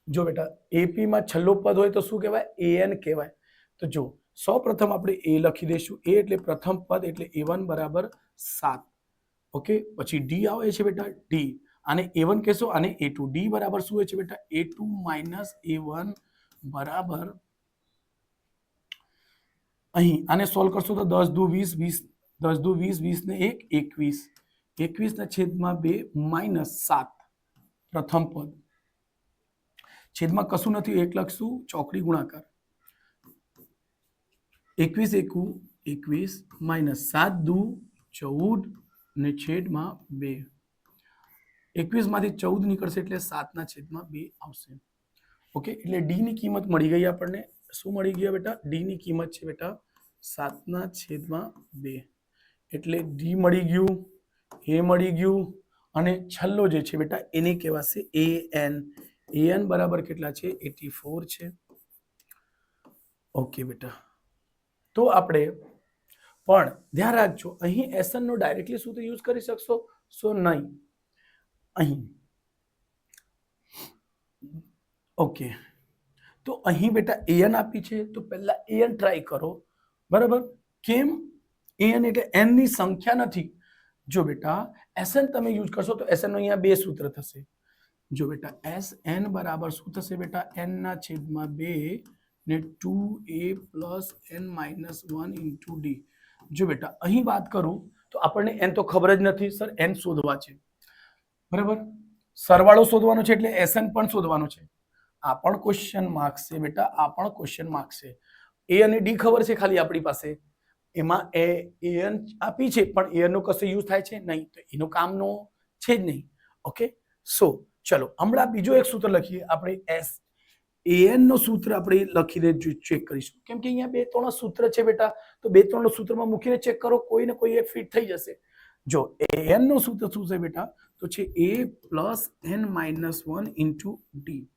જો બેટા AP માં છેલ્લો પદ હોય તો શું કહેવાય? AN કહેવાય. તો જો સૌપ્રથમ આપણે A લખી દઈશું. A એટલે પ્રથમ પદ એટલે A1 બરાબર 7. ઓકે, પછી D આવે છે બેટા, D આને A1 કહેશો, આને A2. D બરાબર શું હોય છે બેટા? A2 માઇનસ A1 બરાબર, અહીં આને સોલ્વ કરશો તો 10 દુ 20, 20 10 દુ 20, 20 ને 1 21, 21 ના છેદમાં 2 -7 પ્રથમ પદ, છેદમાં કશું નથી, 1 લખશું, ચોકડી ગુણાકાર, 21 એકુ 21 -7 દુ 14 ને છેદમાં 2, 21 માંથી 14 નીકળશે એટલે 7 ના છેદમાં 2 આવશે. ઓકે, એટલે ડી ની કિંમત મળી ગઈ આપણને. શું મળી ગયા બેટા? ડી ની કિંમત છે બેટા 7 ના છેદમાં 2. એટલે ડી મળી ગયું, એ મળી ગયું, અને છેલ્લો જે છે બેટા એને કહેવાશે AN. AN બરાબર કેટલા છે? 84 છે. ઓકે બેટા, તો આપણે પણ ધ્યાન રાખજો, અહીં SN નો ડાયરેક્ટલી સૂત્ર યુઝ કરી શકશો? સો નહીં. અહીં ઓકે, તો અહીં બેટા AN આપી છે તો પહેલા AN ટ્રાય કરો. બરાબર, કેમ? AN એટલે n ની સંખ્યા નથી. જો બેટા SN તમે યુઝ કરશો તો SN નો અહીંયા 2 સૂત્ર થશે. જો બેટા SN બરાબર શું થશે બેટા? n ના છેદમાં 2 ને 2a plus n minus 1 into d. જો બેટા અહીં વાત કરું તો આપણને n તો ખબર જ નથી સર, n શોધવા છે. બરાબર, સરવાળો શોધવાનો છે એટલે SN પણ શોધવાનો છે. આ પણ ક્વેશ્ચન માર્ક છે બેટા, આ પણ ક્વેશ્ચન માર્ક છે. A અને D ખબર છે ખાલી આપણી પાસે, એમાં AN આપી છે પણ AN નો કશે યુઝ થાય છે નહીં, તો એનો કામનો છે જ નહીં. ઓકે, સો ચલો હમણાં બીજો એક સૂત્ર લખીએ આપણે. AN નો સૂત્ર આપણે લખીને ચેક કરીશું, કેમ કે અહીંયા 2-3 સૂત્ર છે બેટા, તો 2-3 સૂત્રમાં મૂકીને ચેક કરો, કોઈ ને કોઈ એક ફિટ થઈ જશે. જો AN નું સૂત્ર શું છે બેટા? તો છે A plus n minus 1 into D.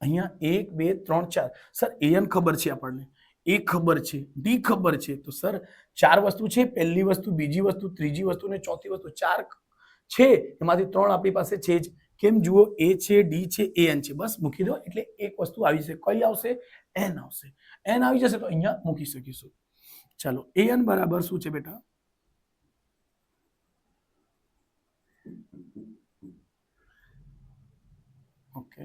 અહીંયા 1 2 3 4. સર AN ખબર છે આપણને, A ખબર છે, D ખબર છે, તો સર 4 વસ્તુ છે. પહેલી વસ્તુ, બીજી વસ્તુ, ત્રીજી વસ્તુ ને ચોથી વસ્તુ, 4 છે, એમાંથી 3 આપણી પાસે છે જ. કેમ? જુઓ, A છે, D છે, AN છે, બસ મૂકી દો એટલે એક વસ્તુ આવી જશે. કઈ આવશે? n આવશે. n આવી જશે તો અહીંયા મૂકી શકીશું. ચાલો, AN બરાબર શું છે બેટા? ઓકે,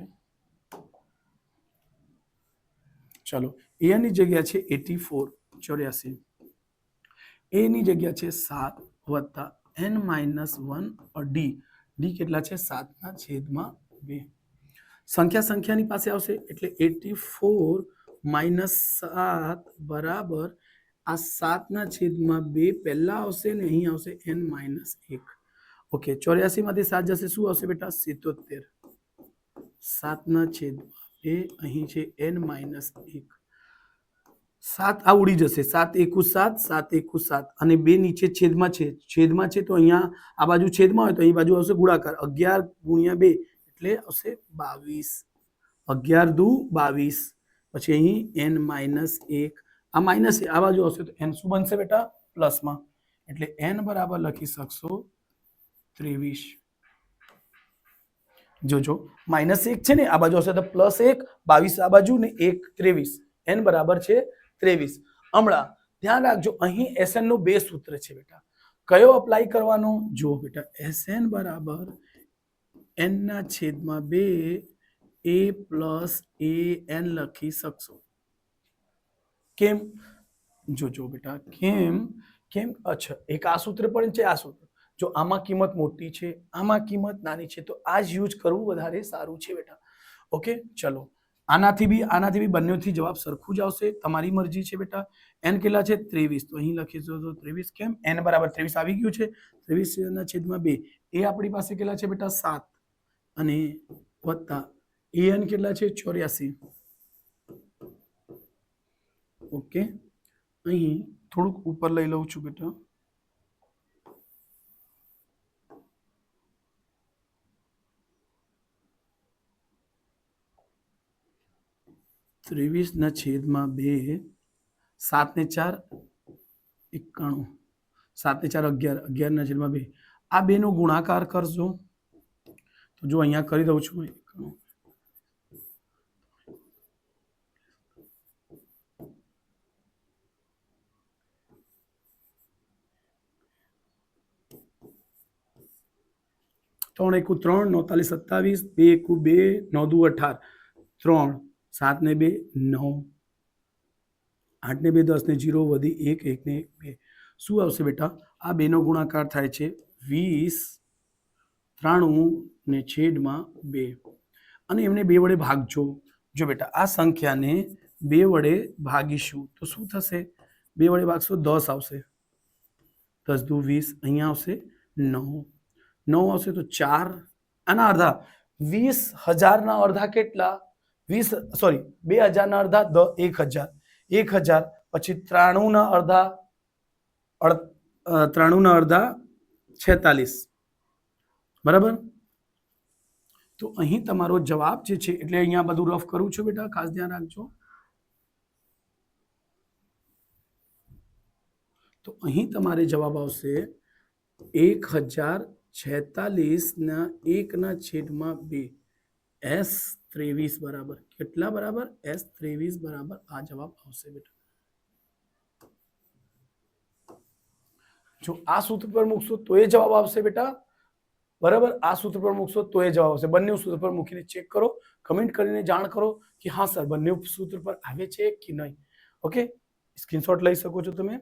ચલો, A ની જગ્યા છે 84, A ની જગ્યા છે 7 વત્તા n માઇનસ 1 D. D કેટલા છે? 7 ના છેદમાં 2. સંખ્યા સંખ્યાની પાસે આવશે એટલે 84 માઇનસ 7 બરાબર આ 7 ના છેદમાં 2 પહેલા આવશે ને અહીં આવશે n માઇનસ 1. ઓકે, 84 માંથી 7 જશે, શું આવશે બેટા? 77. 7 ના છેદમાં 2 અહીં છે n માઇનસ 1. 7 આ ઉડી જશે, 7 એકુ 7, 7 એકુ 7, અને 2 નીચે છેદમાં છે, છેદમાં છે તો અહીંયા આ બાજુ છેદમાં હોય તો અહીં બાજુ આવશે ગુણાકાર. 11 ગુણ્યા 2 એટલે આવશે 22. 11 દુ 22, પછી અહીં n માઇનસ 1, આ માઇનસ આ બાજુ આવશે તો n શું બનશે બેટા? પ્લસમાં, એટલે n બરાબર લખી શકશો 23. જોજો -1 છે ને આ બાજુ હશે તો +1, 22 આ બાજુ ને 1 23, n બરાબર છે 23. હમણાં ધ્યાન રાખજો અહીં SN નું બે સૂત્ર છે બેટા. કયો અપ્લાય કરવાનો? જો બેટા SN બરાબર n ના છેદમાં 2 a + an લખી શકશો. કેમ? જોજો બેટા કેમ અચ્છા એક આ સૂત્ર પણ છે, આ સૂત્ર જો આમાં કિંમત મોટી છે આમાં કિંમત નાની છે તો આ જ યુઝ કરવું વધારે સારું છે બેટા. ઓકે ચલો આનાથી બી બંનેથી જવાબ સરખું જ આવશે, તમારી મરજી છે બેટા. n કેટલા છે 23, તો અહીં લખીશું તો 23. કેમ? n બરાબર 23 આવી ગયું છે. 23 ના છેદમાં 2 એ આપણી પાસે કેટલા છે બેટા 7 અને વત્તા an કેટલા છે 84. ઓકે અહીં થોડુંક ઉપર લઈ લઉં છું બેટા. ત્રેવીસ ના છેદમાં 2, 7 ને 4 91, 7 ને 4 11, 11 ના છેદમાં 2 આ બે નો ગુણાકાર કરજો તો જો અહીંયા કરી દઉં છું 91. ત્રણ એકુ 3, 49 27, 2 એકુ 2, 9 દુ 18, 3, 7 ને 2 9, 8 ને 2 10 ને 0 વધી 1, 1 ને 1 2. શું આવશે બેટા? આ બેનો ગુણાકાર થાય છે 20, 93 ને છેદમાં 2 અને એમને 2 વડે ભાગજો. જો બેટા આ સંખ્યાને 2 વડે ભાગીશું તો શું થશે? 2 વડે ભાગશો 10 આવશે, 10 દુ 20, અહીંયા આવશે 9, 9 આવશે તો 4 આના અડધા 20,000 ના અડધા કેટલા? 2000 ના અડધા 1000, 1000 પછી 93 ના અડધા 46, બરાબર. તો અહીં તમારો જવાબ જે છે એટલે અહીંયા બધું રફ કરું છું બેટા, ખાસ ધ્યાન રાખજો. તો અહીં તમારે જવાબ આવશે 1046 ના 1 ના છેદમાં 2 S23 બરાબર કેટલા? બરાબર S23 બરાબર આ જવાબ આવશે બેટા. જો આ સૂત્ર પર મૂકશો તો એ જવાબ આવશે બેટા, બરાબર. આ સૂત્ર પર મૂકશો તો એ જવાબ આવશે. બંને સૂત્ર પર મૂકીને ચેક કરો, કમેન્ટ કરીને જાણ કરો કે હા સર બંને સૂત્ર પર આવે છે કે નહીં. ઓકે સ્ક્રીનશોટ લઈ શકો છો તમે.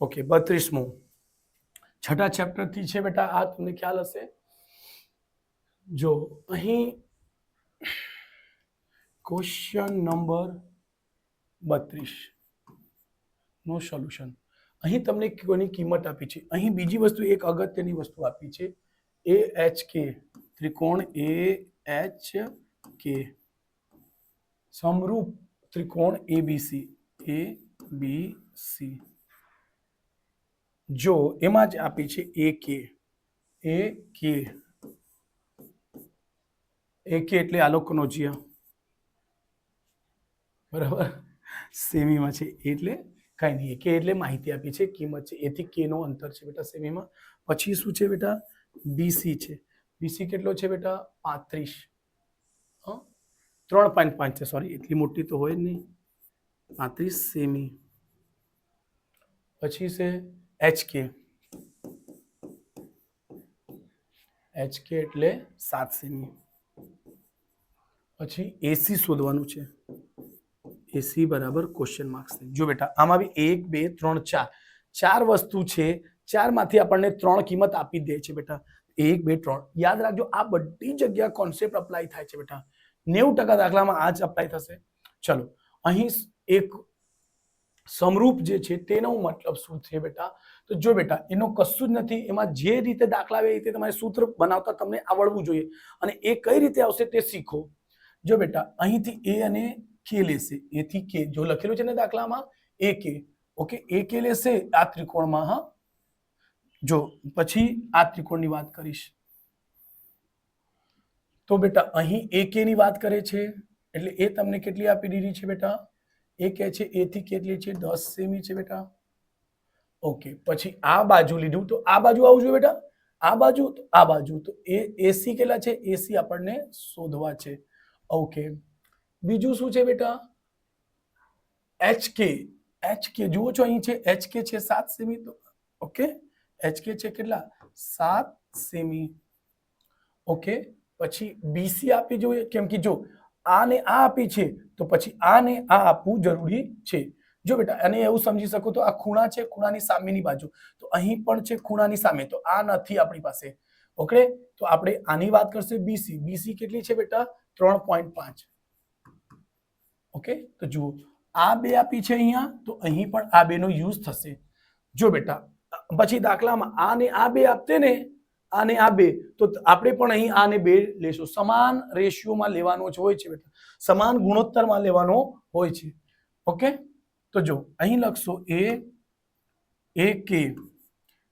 ઓકે 32મો છઠ્ઠા ચેપ્ટર થી છે બેટા, આ તમને ખ્યાલ હશે. જો અહીં ક્વેશ્ચન નંબર 32 નો સોલ્યુશન. અહીં તમને કોની કિંમત આપી છે? અહીં બીજી વસ્તુ એક અગત્યની વસ્તુ આપી છે AHK ત્રિકોણ AHK સમરૂપ ત્રિકોણ ABC જો એમાં જ આપી છે AK એટલે આલોકનો જ્યા, બરાબર સેમીમાં છે એટલે કઈ નહીં. કે એટલે માહિતી આપી છે, કિંમત છે, એથી કે નો અંતર છે બેટા સેમીમાં. પછી શું છે બેટા? BC છે. BC કેટલો છે બેટા? 35, 3.5 છે, સોરી એટલી મોટી તો હોય જ નહીં, 35 સેમી. પછી છે HK એટલે 7 સેમી. પછી AC શોધવાનું છે, AC બરાબર ક્વેશ્ચન માર્ક્સ. જો બેટા આમાં બી 1 2 3 4 ચાર વસ્તુ છે, 4 માંથી આપણને 3 કિંમત આપી દે છે બેટા. 1 2 3 યાદ રાખજો, આ બધી જગ્યા કોન્સેપ્ટ અપ્લાય થાય છે બેટા. 90% દાખલામાં આ જ અપ્લાય થશે. ચલો અહીં એક સમરૂપ જે છે તેનો મતલબ શું છે બેટા? તો જો બેટા એનો કશું જ નથી, એમાં જે રીતે દાખલા આવે એ રીતે તમારે સૂત્ર બનાવતા તમને આવડવું જોઈએ અને એ કઈ રીતે આવશે તે શીખો. જો બેટા અહીંથી A અને K લેશે, A થી K જો લખેલું છે ને દાખલામાં AK, ઓકે AK લેશે આ ત્રિકોણમાં. હા જો પછી આ ત્રિકોણની વાત કરીશ તો બેટા અહીં AK ની વાત કરે છે એટલે એ તમને કેટલી આપી દીધી છે બેટા? એ કહે છે એ થી કેટલી છે 10 સેમી છે બેટા. ઓકે, પછી આ બાજુ લીધું તો આ બાજુ આવું જોઈએ બેટા, આ બાજુ તો આ બાજુ, તો એ એસી કેટલા છે, એસી આપણને શોધવા છે. ઓકે, બીજું શું છે બેટા, HK. HK જુઓ છો અહીં છે HK છે 7 સેમી. તો ઓકે, HK છે કેટલા 7 સેમી. ઓકે, પછી BC આપી જોઈએ, કેમ કે જો આને આ આપી છે તો પછી આને આ આપવું જરૂરી છે. જો બેટા અને એવું સમજી શકો તો આ ખૂણા છે, ખૂણાની સામેની બાજુ, તો અહીં પણ છે ખૂણાની સામે, તો આ નથી આપણી પાસે. ઓકે, તો આપણે આની વાત કરશે BC. BC કેટલી છે બેટા 3.5. ઓકે, તો જુઓ આ બે આપી છે અહીંયા, તો અહીં પણ આ બે નો યુઝ થશે. જો બેટા પછી દાખલામાં આને આ બે આપતે ને, આને આ બે, તો આપણે પણ અહીં આને બે લેશું. સમાન રેશિયોમાં લેવાનો જ હોય છે બેટા, સમાન ગુણોત્તરમાં લેવાનો હોય છે. ઓકે, તો જો અહીં લખશો એ કે,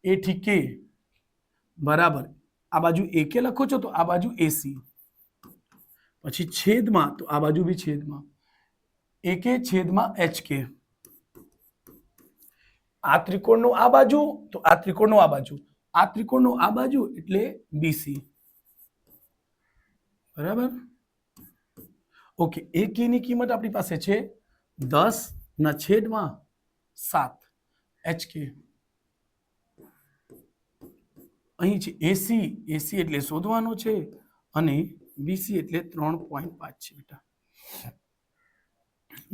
એ થી કે બરાબર, આ બાજુ એ કે લખો છો તો આ બાજુ એસી, પછી છેદમાં તો આ બાજુ બી છેદમાં AK છેદમાં HK. આ ત્રિકોણનું આ બાજુ તો આ ત્રિકોણનું આ બાજુ, આ ત્રિકોણનું આ બાજુ એટલે BC. બરાબર. ઓકે, AK ની કિંમત આપણી પાસે છે 10/7 HK. અહીં છે એસી, એસી એટલે શોધવાનો છે, અને BC એટલે 3.5 છે બેટા.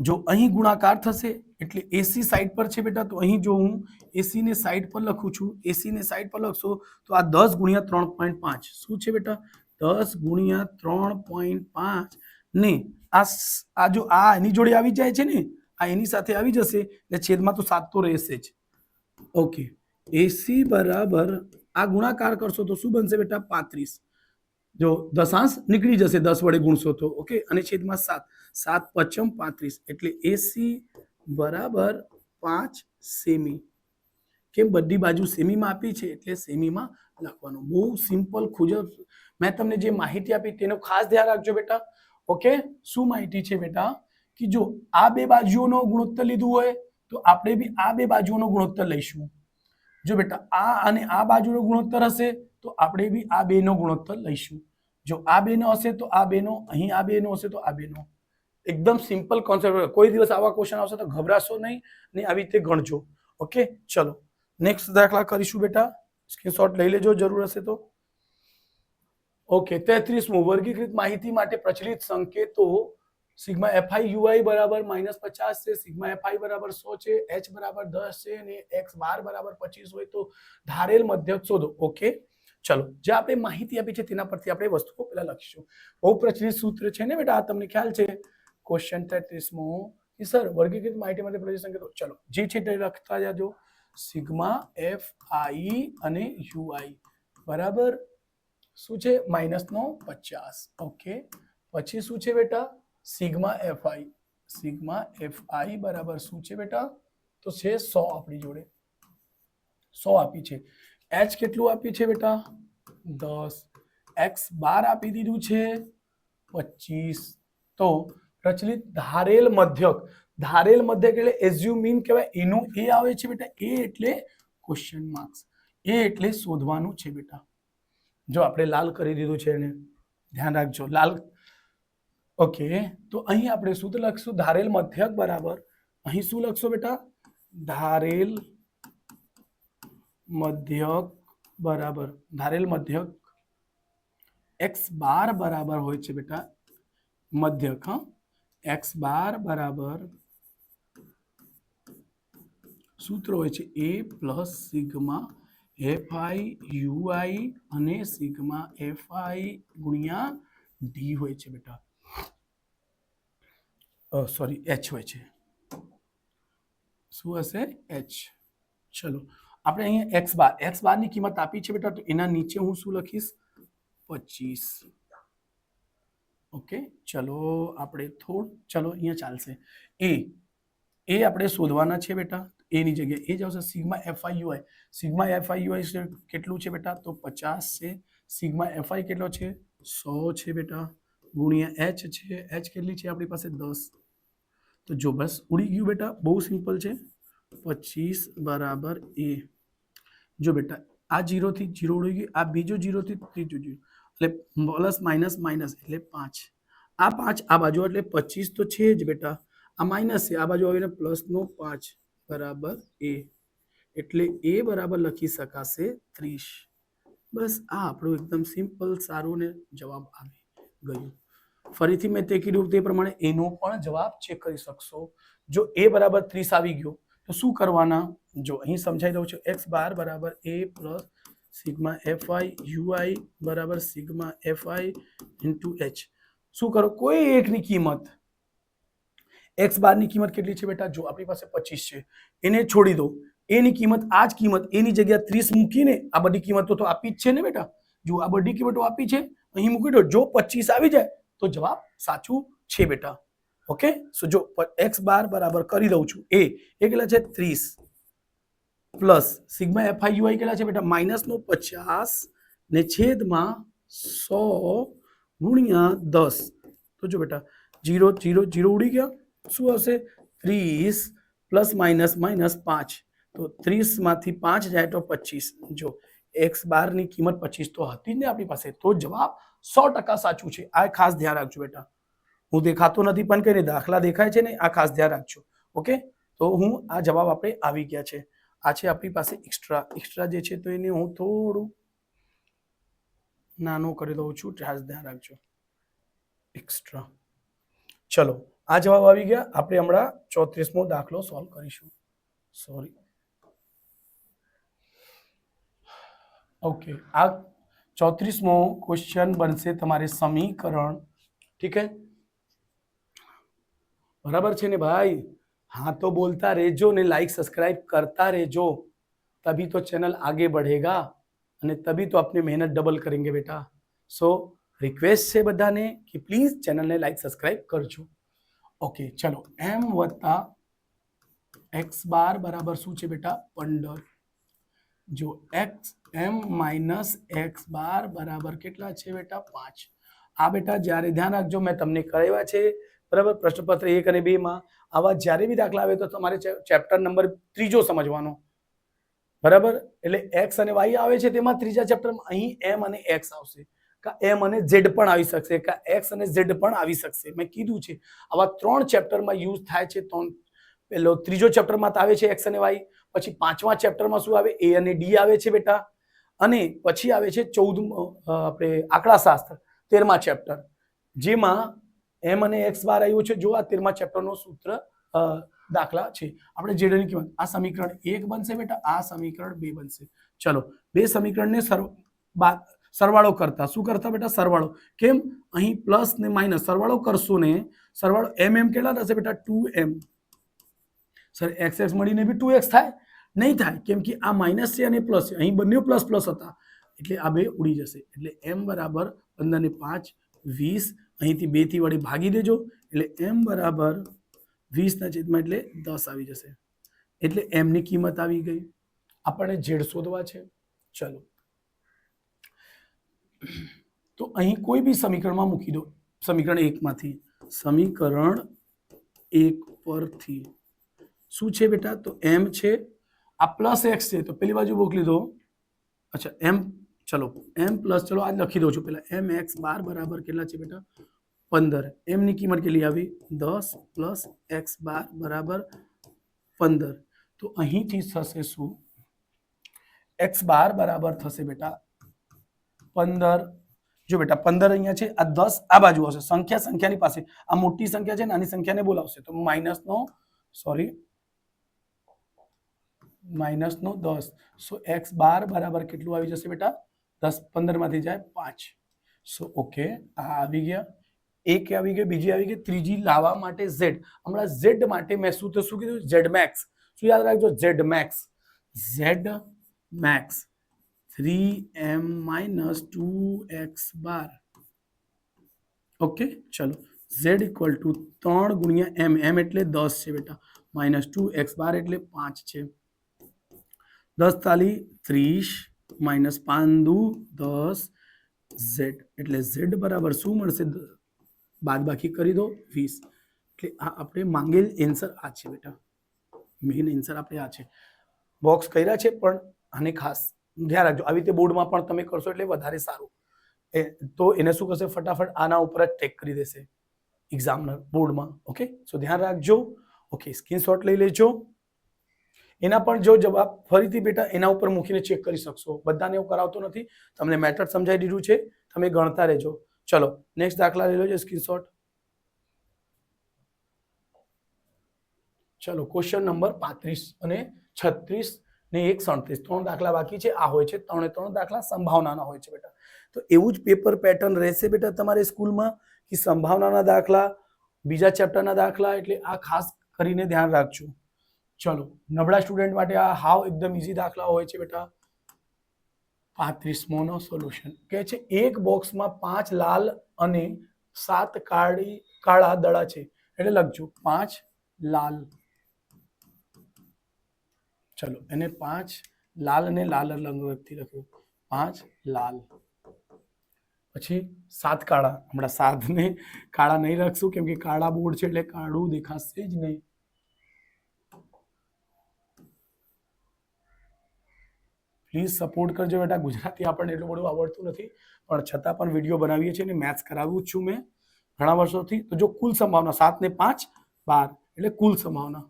જો અહીં ગુણાકાર થશે એટલે એસી સાઈડ પર છે બેટા, તો અહીં જો હું એસી ને સાઈડ પર લખું છું, એસી ને સાઈડ પર લખશો તો આ 10 ગુણ્યા 3.5 શું છે બેટા 10 ગુણ્યા 3.5 ને આ જો આ એની જોડે આવી જાય છે ને, આ એની સાથે આવી જશે એટલે છેદમાં તો 7 તો રહેશે જ. ઓકે, એસી બરાબર આ ગુણાકાર કરશો તો શું બનશે બેટા 35. જો દશાંશ નીકળી જશે 10 વડે ગુણશો તો. ઓકે, અને છેદમાં 7, 7 પચમ 35 એટલે એસી બરાબર 5 સેમી. કેમ બધી બાજુ સેમીમાં આપી છે એટલે સેમીમાં લખવાનું. બહુ સિમ્પલ ખુજબ. મેં તમને જે માહિતી આપી તેનું ખાસ ધ્યાન રાખજો બેટા. ઓકે, શું માહિતી છે બેટા કે જો આ બે બાજુઓનો ગુણોત્તર લીધું હોય તો આપણે બી આ બે બાજુઓનો ગુણોત્તર લઈશું. જો બેટા આ અને આ બાજુનો ગુણોત્તર હશે તો આપણે બી આ બેનો ગુણોત્તર લઈશું. જો આ બેનો હશે તો આ બેનો, અહીં આ બેનો હશે તો આ બેનો. એકદમ સિમ્પલ કોન્સેપ્ટ. કોઈ દિવસ આવા ક્વેશ્ચન આવશે તો ગભરાશો નહીં ને આવી રીતે ગણજો. ઓકે, ચલો નેક્સ્ટ દાખલા કરીશું બેટા. સ્ક્રીનશોટ લઈ લેજો જરૂર હશે તો. ઓકે, 33મું વર્ગીકૃત માહિતી માટે પ્રચલિત સંકેતો સિગ્મા FI UI બરાબર -50 છે, સિગ્મા FI બરાબર 100 છે, H બરાબર 10 છે અને X બાર બરાબર 25 હોય તો ધારેલ મધ્યક શોધો. ઓકે, ચલો જે આપણે માહિતી આપી છે તેના પરથી આપણે વસ્તુઓ પહેલા લખીશું. બહુ પ્રચલિત સૂત્ર છે ને બેટા, આ તમને ખ્યાલ છે. ક્વેશ્ચન 33મો કે સર વર્ગીકૃત માહિતી માટે પ્રચલિત સંકેતો, ચલો જે છે તે લખતા જાજો. સિગ્મા FI અને UI બરાબર શું છે -50. ઓકે, પછી શું છે બેટા સિગ્મા FI. સિગ્મા FI બરાબર શું છે બેટા તો છે 100. આપણી જોડે 100 આપી છે. H કેટલું આપી છે બેટા 10. X બાર આપી દીધું છે 25. તો પ્રચલિત ધારેલ મધ્યક, ધારેલ મધ્યક એટલે એઝ્યુમ મીન કહેવાય, એનું એ આવે છે બેટા, એ એટલે ક્વેશ્ચન માર્ક્સ, એ એટલે શોધવાનું છે બેટા. જો આપણે લાલ કરી દીધું છે એને ધ્યાન રાખજો લાલ. ઓકે, તો અહીં આપણે શું લખશું ધારેલ મધ્યક બરાબર, અહીં શું લખશો બેટા ધારેલ મધ્યક બરાબર, ધારેલ મધ્યક X બાર બરાબર હોય છે બેટા મધ્યક. હા, X બાર બરાબર સૂત્ર હોય છે A plus sigma FI UI અને સિગ્મા FI ગુણ્યા D હોય છે બેટા. સોરી H હોય છે. શું હશે H. ચલો આપણે અહીંયા X બારની કિંમત આપી છે બેટા, તો એના નીચે હું શું લખીશ 25. ઓકે, ચલો આપણે ચલો અહીંયા ચાલશે. એ આપણે શોધવાના છે બેટા, એની જગ્યાએ એ જ આવશે sigma FI UI. Sigma FI UI કેટલું છે બેટા તો 50 છે. સિગ્મા FI કેટલો છે 100 છે બેટા, ગુણ્યા H છે. H કેટલી છે આપણી પાસે 10. તો જો બસ ઉડી ગયું બેટા, બહુ સિમ્પલ છે. 25 બરાબર એ. જો બેટા આ 0 થી 0 ઉડી ગયું, આ બીજો 0 થી ત્રીજો 0, એટલે પ્લસ માઇનસ માઇનસ એટલે 5. આ 5 આ બાજુ એટલે 25 તો છે જ બેટા, આ માઇનસ છે, આ બાજુ આવીને પ્લસ નો 5 બરાબર એ. એટલે એ બરાબર લખી શકાશે 30. બસ આ આપણું એકદમ સિમ્પલ સારું ને જવાબ આવી ગયું. ફરીથી મેં તે કીધું તે પ્રમાણે એનો પણ જવાબ ચેક કરી શકશો. જો એ બરાબર 30 આવી ગયો તો શું કરવાના? જો અહીં સમજાઈ દઉં છું. x બાર બરાબર a plus sigma fi ui બરાબર સિગ્મા fi ઇન્ટુ h. શું કરો? કોઈ એકની કિંમત, x બારની કિંમત કેટલી છે બેટા? જો આપણી પાસે 25 છે, એને છોડી દો. એની કિંમત આ જ કિંમત, એની જગ્યા 30 મૂકીને આ બધી કિંમતો તો આપી જ છે ને બેટા. જો આ બધી કિંમતો આપી છે, અહીં મૂકી દો. જો 25 આવી જાય તો જવાબ સાચું છે બેટા. ઓકે, સો જો x બાર બરાબર કરી દઉં છું, એ કેટલા છે? 30 પ્લસ સિગ્મા fi ui કેટલા છે બેટા? માઇનસ નો 50 ને છેદમાં 100 ગુણ્યા 10. તો જો બેટા 0 0 0 ઉડી ગયા. શું હશે? 30 પ્લસ માઇનસ માઇનસ 5. તો 30 માંથી 5 જાય તો 25. જો x બાર ની કિંમત 25 તો હતી જ ને આપણી પાસે, તો જવાબ 100% સાચું છે. આ ખાસ ધ્યાન રાખજો બેટા. હું દેખાતો નથી પણ કઈ દાખલા દેખાય છે ને, આ ખાસ ધ્યાન રાખજો. ઓકે, તો હું આ જવાબ આપણે આવી ગયા છે. આ છે આપણી પાસે એક્સ્ટ્રા જે છે, તો એને હું થોડું નાનો કરી દઉં છું. ખાસ ધ્યાન રાખજો. એક્સ્ટ્રા. ચલો, આ જવાબ આવી ગયા. આપણે હમણાં 34મો દાખલો સોલ્વ કરીશું. સોરી. ઓકે, આ 34મો ક્વેશ્ચન બનશે તમારે સમીકરણ. ઠીક હે, બરાબર છે ને ભાઈ? हाँ तो बोलता રહેજો ને लाइक सब्सक्राइब करता રહેજો, तभी तो चैनल आगे बढ़ेगा અને तभी तो अपनी मेहनत डबल करेंगे बेटा. સો રિક્વેસ્ટ છે બધાને કે પ્લીઝ ચેનલને લાઈક સબસ્ક્રાઇબ કરજો. ઓકે, ચલો. m વત્તા x બાર બરાબર શું છે બેટા? 15. જો x m માઇનસ x બાર બરાબર કેટલા છે બેટા? 5. આ બેટા જ્યારે ધ્યાન રાખજો, મેં તમને કરાવ્યા છે બરાબર, પ્રશ્નપત્ર 1 અને 2 માં આવા જ્યારે બી દાખલા આવે તો તમારે ચેપ્ટર નંબર 3 સમજવાનો બરાબર. એટલે x અને y આવે છે, તેમાં ત્રીજા ચેપ્ટરમાં અહીં m અને x આવશે, કા m અને z પણ આવી શકશે, કા x અને z પણ આવી શકશે. મેં કીધું છે આવા 3 ચેપ્ટરમાં યુઝ થાય છે. પેલો ત્રીજો ચેપ્ટરમાં આવે છે x અને y, પછી 5મા ચેપ્ટરમાં શું આવે? a અને d આવે છે બેટા, અને પછી આવે છે 14 આપણે આંકડાશાસ્ત્ર 13મા ચેપ્ટર, જેમાં m અને x બાર આવ્યું છે. જો આ 13મા ચેપ્ટરનો સૂત્ર દાખલા છે. આપણે z ની કિંમત, આ સમીકરણ 1 બનશે બેટા, આ સમીકરણ 2 બનશે. ચલો, બે સમીકરણને સરવાળો કરતા. શું કરતા બેટા? સરવાળો. કેમ? અહીં પ્લસ ને માઇનસ સરવાળો કરશો ને, સરવાળો m કેટલા થશે બેટા? 2m. સર x મળીને બી 2x થાય? નહીં થાય, કેમ કે આ માઇનસ છે અને પ્લસ છે. અહીં બંને પ્લસ પ્લસ હતા, એટલે આ બે ઉડી જશે. એટલે m બરાબર 15 ને 5 20. અહીંથી 2 થી વડે ભાગી દેજો, એટલે m બરાબર 20 ના છેદમાં એટલે 10 આવી જશે. એટલે m ની કિંમત આવી ગઈ. આપણે z શોધવા છે. ચલો, તો અહીં કોઈ બી સમીકરણમાં મૂકી દો. સમીકરણ 1 માંથી, સમીકરણ 1 પરથી શું છે બેટા? તો m છે, આ પ્લસ x છે, તો પેલી બાજુ મોકલી દો. અચ્છા, m, ચલો m પ્લસ, ચલો આ લખી દઉં છું પેલા. m x બાર બરાબર કેટલા છે બેટા? 15. m ની કિંમત કેટલી આવી? 10 પ્લસ x બાર બરાબર 15. તો અહીંથી થશે શું? x બાર બરાબર થશે બેટા 15. જો બેટા 15 અહીંયા છે, આ 10 આ બાજુ હશે. સંખ્યાની પાસે આ મોટી સંખ્યા છે, નાની સંખ્યાને બોલાવશે, તો માઇનસ નો 10. સો x બાર બરાબર કેટલું આવી જશે બેટા? 10 15 માંથી જાય 5. સો ઓકે, આ આવી ગયા. એક આવી ગઈ, બીજી આવી ગઈ, ત્રીજી લાવવા માટે z. હમણાં z માટે મેં શું કીધું? z max. શું યાદ રાખજો? z max. z max 3m minus 2x બાર. ઓકે, ચલો. z ઇક્વલ ટુ 3 ગુણ્યા m એટલે 10 છે બેટા, માઇનસ 2x બાર એટલે 5 છે. 10 તાલી 30 માઇનસ 5 દુ 10 z, એટલે z બરાબર શું મળશે? બાદ બાકી કરી દો 20. એટલે આ આપણે માંગેલ એન્સર આ છે બેટા, મેઇન એન્સર આપણે આ છે. બોક્સ કર્યા છે પણ આને ખાસ ધ્યાન રાખજો. આવી રીતે બોર્ડમાં પણ તમે કરશો એટલે વધારે સારું. તો એને શું કરશે, ફટાફટ આના ઉપર જ ટેક કરી દેશે એક્ઝામનર બોર્ડમાં. ઓકે, સો ધ્યાન રાખજો. ઓકે, સ્ક્રીનશોટ લઈ લેજો. એના પણ જો જવાબ ફરીથી બેટા એના ઉપર મૂકીને ચેક કરી શકશો. બધાને એવું કરાવતો નથી, તમને મેથડ સમજાવી દીધું છે, તમે ગણતા રહેજો. ચલો નેક્સ્ટ દાખલા લઈ લેજો સ્ક્રીનશોટ. ચલો ક્વેશ્ચન નંબર 35 અને 36 ને 137 ત્રણ દાખલા બાકી છે. આ હોય છે ત્રણ દાખલા સંભાવનાના હોય છે બેટા. તો એવું જ પેપર પેટર્ન રહેશે બેટા તમારે સ્કૂલમાં કે સંભાવનાના દાખલા, બીજા ચેપ્ટરના દાખલા. એટલે આ ખાસ કરીને ધ્યાન રાખજો. ચલો નબળા સ્ટુડન્ટ માટે આ હાવ એકદમ ઈઝી દાખલા હોય છે બેટા. 35મોનો સોલ્યુશન કહે છે એક બોક્સમાં 5 લાલ અને 7 કાળા દડા છે. એટલે લખજો 5 લાલ. ચલો એને 5 લાલ અને લાલ રંગથી લખ્યું, 5 લાલ. પછી 7 કાળા. હમણાં 7 ને કાળા નહીં લખશું કેમ કે કાળા બોર્ડ છે એટલે કાળું દેખાશે જ નહીં. પ્લીઝ સપોર્ટ કરજો બેટા. ગુજરાતી આપણને એટલું બધું આવડતું નથી પણ છતાં પણ વિડીયો બનાવીએ છીએ અને મેથ્સ કરાવું છું મેં ઘણા વર્ષોથી. તો જો કુલ સંભાવના 7 ને 5 12 એટલે કુલ સંભાવના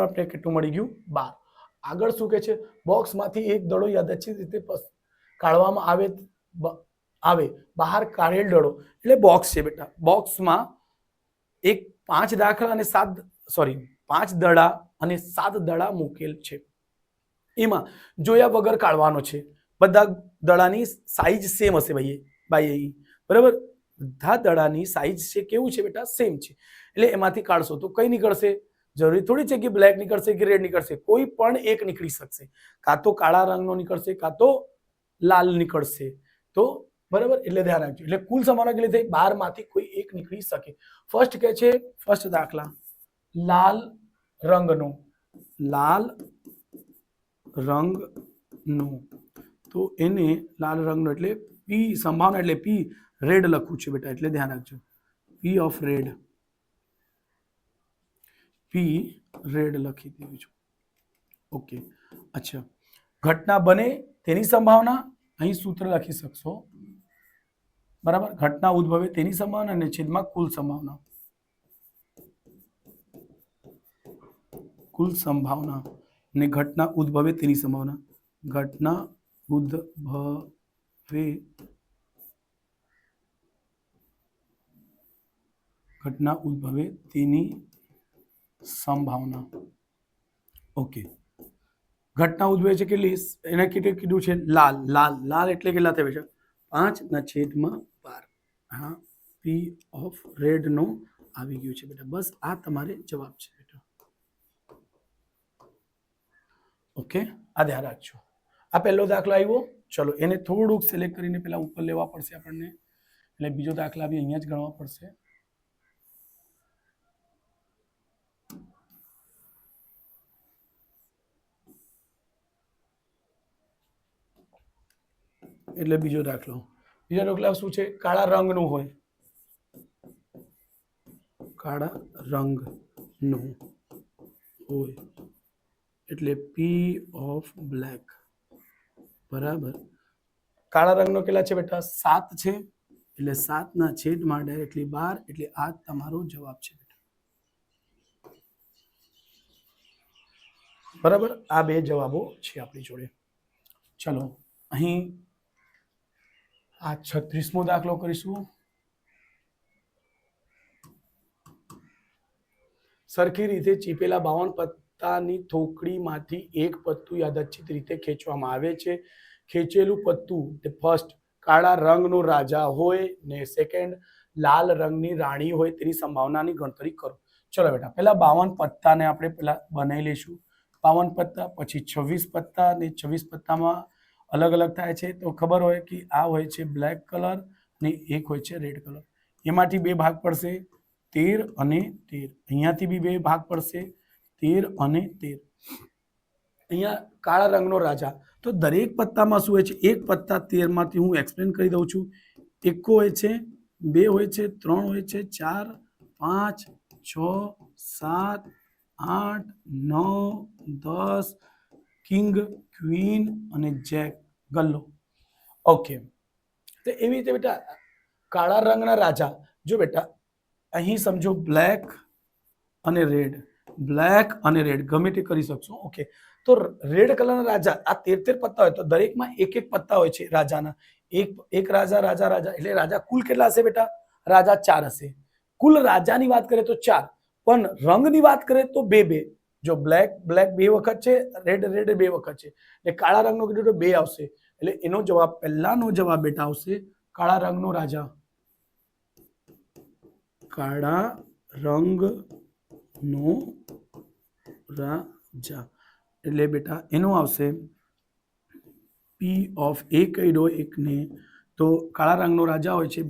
આપણે કેટલું મળી ગયું 12. આગળ શું કહે છે, બોક્સમાંથી એક દડો યાદચ્છિક રીતે કાઢવામાં આવે બહાર કાઢેલ દડો એટલે બોક્સ છે બેટા. બોક્સમાં એક 5 દાખલા અને 5 દડા અને 7 દડા મૂકેલ છે. એમાં જોયા વગર કાઢવાનો છે. બધા દડાની સાઈઝ સેમ હશે ભાઈ બરાબર. બધા દડાની સાઈઝ છે કેવું છે બેટા, સેમ છે. એટલે એમાંથી કાઢશો તો કઈ નીકળશે, જરૂરી થોડી છે કે બ્લેક નીકળશે કે રેડ નીકળશે. કોઈ પણ એક નીકળી શકશે. કાં તો કાળા રંગનો નીકળશે કાં તો લાલ નીકળશે. તો બરાબર એટલે ધ્યાન રાખજો. એટલે કુલ સંભાવના કેટલી થઈ, 12 માંથી કોઈ એક નીકળી શકે. ફર્સ્ટ કે છે, ફર્સ્ટ દાખલા લાલ રંગનો. તો એને લાલ રંગનો એટલે પી સંભાવના એટલે પી રેડ લખવું છે બેટા. એટલે ધ્યાન રાખજો પી ઓફ રેડ, પી રેડ લખી દીધું છે. ઓકે, અચ્છા ઘટના બને તેની સંભાવના અહીં સૂત્ર લખી શકશો બરાબર. ઘટના ઉદ્ભવે તેની સંભાવના અને છેદમાં કુલ સંભાવના ને ઘટના ઉદ્ભવે તેની સંભાવના. ઘટના ઉદ્ભવે તેની સંભાવના. ઓકે, ઘટના ઉદ્ભવે છે કેટલી, એને કેટલી કીધું છે લાલ એટલે કેટલા થાય છે 5/12. હા, પી ઓફ રેડ નો આવી ગયું છે બેટા. બસ આ તમારે જવાબ છે બેટા. ઓકે, આ ધ્યાન રાખજો. આ પહેલો દાખલો આવ્યો. ચલો એને થોડુંક સિલેક્ટ કરીને પેલા ઉપર લેવા પડશે આપણને. એટલે બીજો દાખલા બી અહીંયા જ ગણવા પડશે. એટલે બીજો દાખલો શું છે, કાળા રંગનું હોય. એટલે પી ઓફ બ્લેક બરાબર. કાળા રંગનો કેટલા છે બેટા 7 છે. એટલે 7/12 ડાયરેક્ટલી 12. એટલે આ તમારો જવાબ છે બેટા બરાબર. આ બે જવાબો છે આપણી જોડે. ચલો અહીં આ 36મો દાખલો કરીશું. સરખી રીતે ચીપેલા 52 પત્તાની થોકડીમાંથી એક પત્તું યાદચ્છિક રીતે ખેંચવામાં આવે છે. ખેંચેલું પત્તું ફર્સ્ટ કાળા રંગનો રાજા હોય ને સેકન્ડ લાલ રંગની રાણી હોય તેની સંભાવનાની ગણતરી કરો. ચલો બેટા પહેલા 52 પત્તાને આપણે પહેલા બનાવી લઈશું. 52 પત્તા, પછી 26 પત્તા ને 26 પત્તામાં અલગ અલગ થાય છે. તો ખબર હોય કે આ હોય છે બ્લેક કલર ને એક હોય છે રેડ કલર. એમાંથી 2 ભાગ પડશે 13 અને 13. અહીંયાથી બી 2 ભાગ પડશે 13 અને 13. અહીંયા કાળા રંગનો રાજા તો દરેક પત્તામાં શું હોય છે? એક પત્તા 13 માંથી હું એક્સપ્લેન કરી દઉં છું. એકો હોય છે, 2 હોય છે, 3 હોય છે, 4, 5, 6, 7, 8, 9, 10, કિંગ, ક્વીન અને જેક, ગલ્લો. ઓકે, તો એવી રીતે બેટા કાળા રંગના રાજા, જો બેટા અહીં સમજો બ્લેક અને રેડ, બ્લેક અને રેડ ગમે તે કરી શકશો. ઓકે, તો રેડ કલરના રાજા આ 13 પત્તા હોય તો દરેકમાં એક એક પત્તા હોય છે રાજાના. એક રાજા રાજા રાજા એટલે રાજા કુલ કેટલા હશે બેટા? રાજા 4 હશે. કુલ રાજાની વાત કરીએ તો 4, પણ રંગની વાત કરીએ તો 2 જો બ્લેક બ્લેક 2 વખત છે, રેડ રેડ 2 વખત છે, એટલે કાળા રંગનો કીધું તો 2 આવશે. એટલે એનો જવાબ પહેલાનો જવાબ બેટા આવશે કાળા રંગનો રાજા. કાળા રંગનો રાજા એટલે બેટા એનો આવશે પી ઓફ એ કહી દો એકને, તો કાળા રંગનો રાજા હોય છે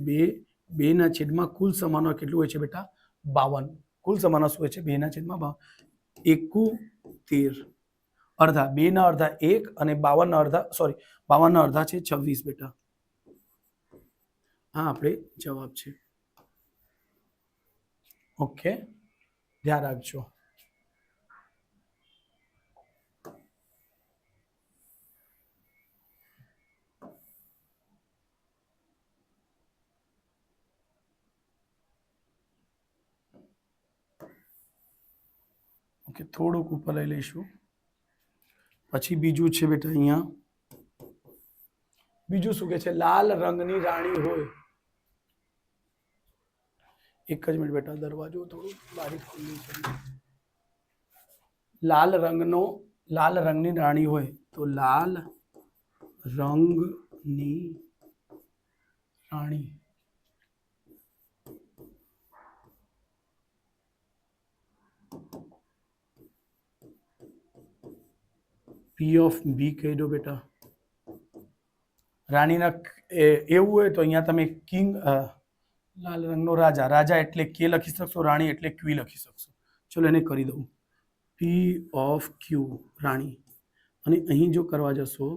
2 ના છેદમાં કુલ સમાનો કેટલું હોય છે બેટા? 52. કુલ સમાનો શું હોય છે? 2 ના છેદમાં 71. અડધા 2 ના અડધા 1 અને 52 ના અડધા 52 ના અડધા છે 26 બેટા. હા આપણે જવાબ છે. ઓકે, ધ્યાન રાખજો. ઓકે, થોડુંક ઉપર લઈ લઈશું. પછી બીજું છે બેટા અહીંયા, બીજું શું કે છે? લાલ રંગની રાણી હોય. એક જ મિનિટ બેટા, દરવાજો થોડું બારીક ખુલ્લું છે. લાલ રંગની રાણી હોય તો લાલ રંગની રાણી પી ઓફ બી કહી દો બેટા. રાણીના એવું હોય તો અહીંયા તમે કિંગ, લાલ રંગનો રાજા, રાજા એટલે કે લખી શકશો, રાણી એટલે ક્વી લખી શકશો. ચલો એને કરી દઉં, પી ઓફ ક્યુ રાણી, અને અહીં જો કરવા જશો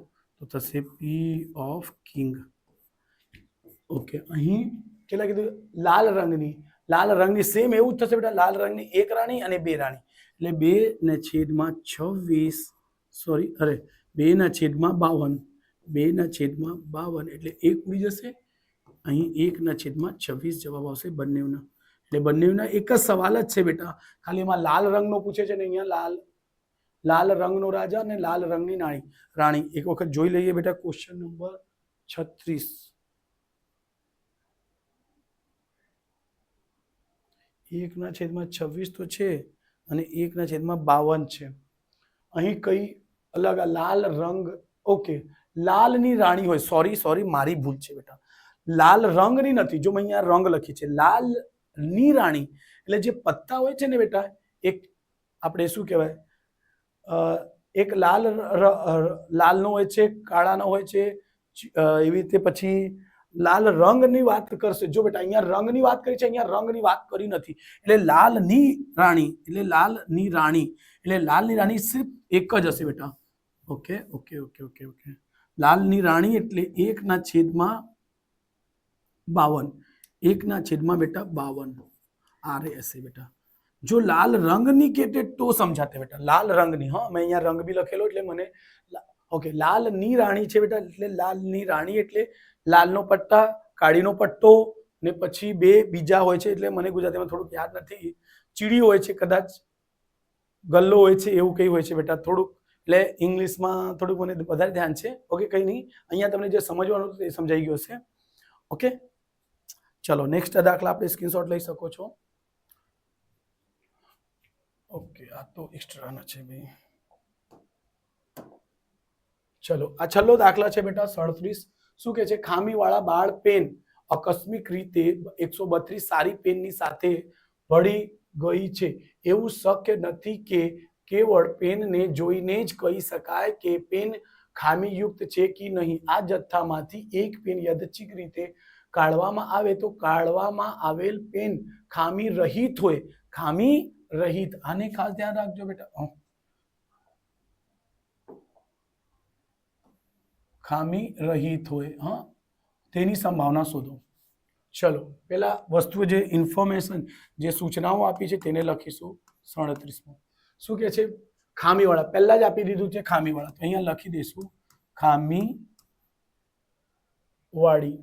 તો થશે પી ઓફ કિંગ. ઓકે, અહીં કેટલા કીધું? લાલ રંગની સેમ એવું જ થશે બેટા, લાલ રંગની એક રાણી અને 2 રાણી, એટલે 2/26 2/52, 2/52 એટલે 1 ઉડી જશે. અહીં 1/26 જવાબ આવશે બંનેના. એટલે બંનેના એક જ સવાલ જ છે બેટા, ખાલી એમાં લાલ રંગનો પૂછે છે ને અહીંયા લાલ રંગનો રાજા અને લાલ રંગની રાણી. એક વખત જોઈ લઈએ બેટા ક્વેશ્ચન નંબર 36. 1/26 તો છે અને 1/52 છે. અહીં કઈ અલગ લાલ રંગ? ઓકે, લાલની રાણી હોય, સોરી મારી ભૂલ છે બેટા, લાલ રંગની નથી. જો મેં અહીંયા રંગ લખી છે, લાલની રાણી એટલે જે પત્તા હોય છે ને બેટા, એક આપણે શું કહેવાય, એક લાલનો હોય છે, કાળાનો હોય છે, એવી રીતે પછી લાલ રંગની વાત કરશે. જો બેટા અહીંયા રંગની વાત કરી છે, અહીંયા રંગની વાત કરી નથી. એટલે લાલની રાણી એટલે લાલની રાણી સિર્ફ એક જ હશે બેટા. ઓકે, લાલની રાણી એટલે 1/52, 1/52 આ રહેશે બેટા. જો લાલ રંગની કહેતે તો સમજાતે બેટા, લાલ રંગની. હા, મેં અહીંયા રંગ બી લખેલો એટલે મને ઓકે. લાલની રાણી છે બેટા, એટલે લાલની રાણી એટલે લાલનો પટ્ટા, કાળીનો પટ્ટો ને પછી 2 બીજા હોય છે, એટલે મને ગુજરાતીમાં થોડુંક યાદ નથી. ચીડી હોય છે કદાચ, ગલ્લો હોય છે, એવું કઈ હોય છે બેટા થોડુંક, એટલે ઇંગ્લિશમાં થોડુંક મને વધારે ધ્યાન છે. ઓકે, કઈ નહીં, અહીંયા તમને જે સમજવાનું હતું એ સમજાઈ ગયું હશે. ઓકે, ચલો નેક્સ્ટ દાખલા આપણે સ્ક્રીનશોટ લઈ શકો છો. ઓકે, આ તો એક્સ્ટ્રાના છે ભાઈ. ચલો, આ છેલ્લો દાખલા છે બેટા 37. શું કે છે? ખામીવાળા બાળ પેન આકસ્મિક રીતે 132 સારી પેનની સાથે ભળી ગઈ છે. એવું શક્ય નથી કે કેવળ પેનને જોઈને જ કહી શકાય કે પેન ખામીયુક્ત છે કે નહીં. આ જથ્થામાંથી એક પેન યાદચ્છિક રીતે કાઢવામાં આવે તો કાઢવામાં આવેલ પેન ખામી રહિત હોય. ખામી રહિત, આને ખાસ ધ્યાન રાખજો બેટા. ખામી રહિત હોય, હા, તેની સંભાવના શોધો. ચલો પેલા વસ્તુ જે ઇન્ફોર્મેશન જે સૂચનાઓ આપી છે તેને લખીશું 37માં. શું કે છે? ખામીવાળા પહેલા જ આપી દીધું છે ખામીવાળા, તો અહીંયા લખી દઈશું ખામીવાળી.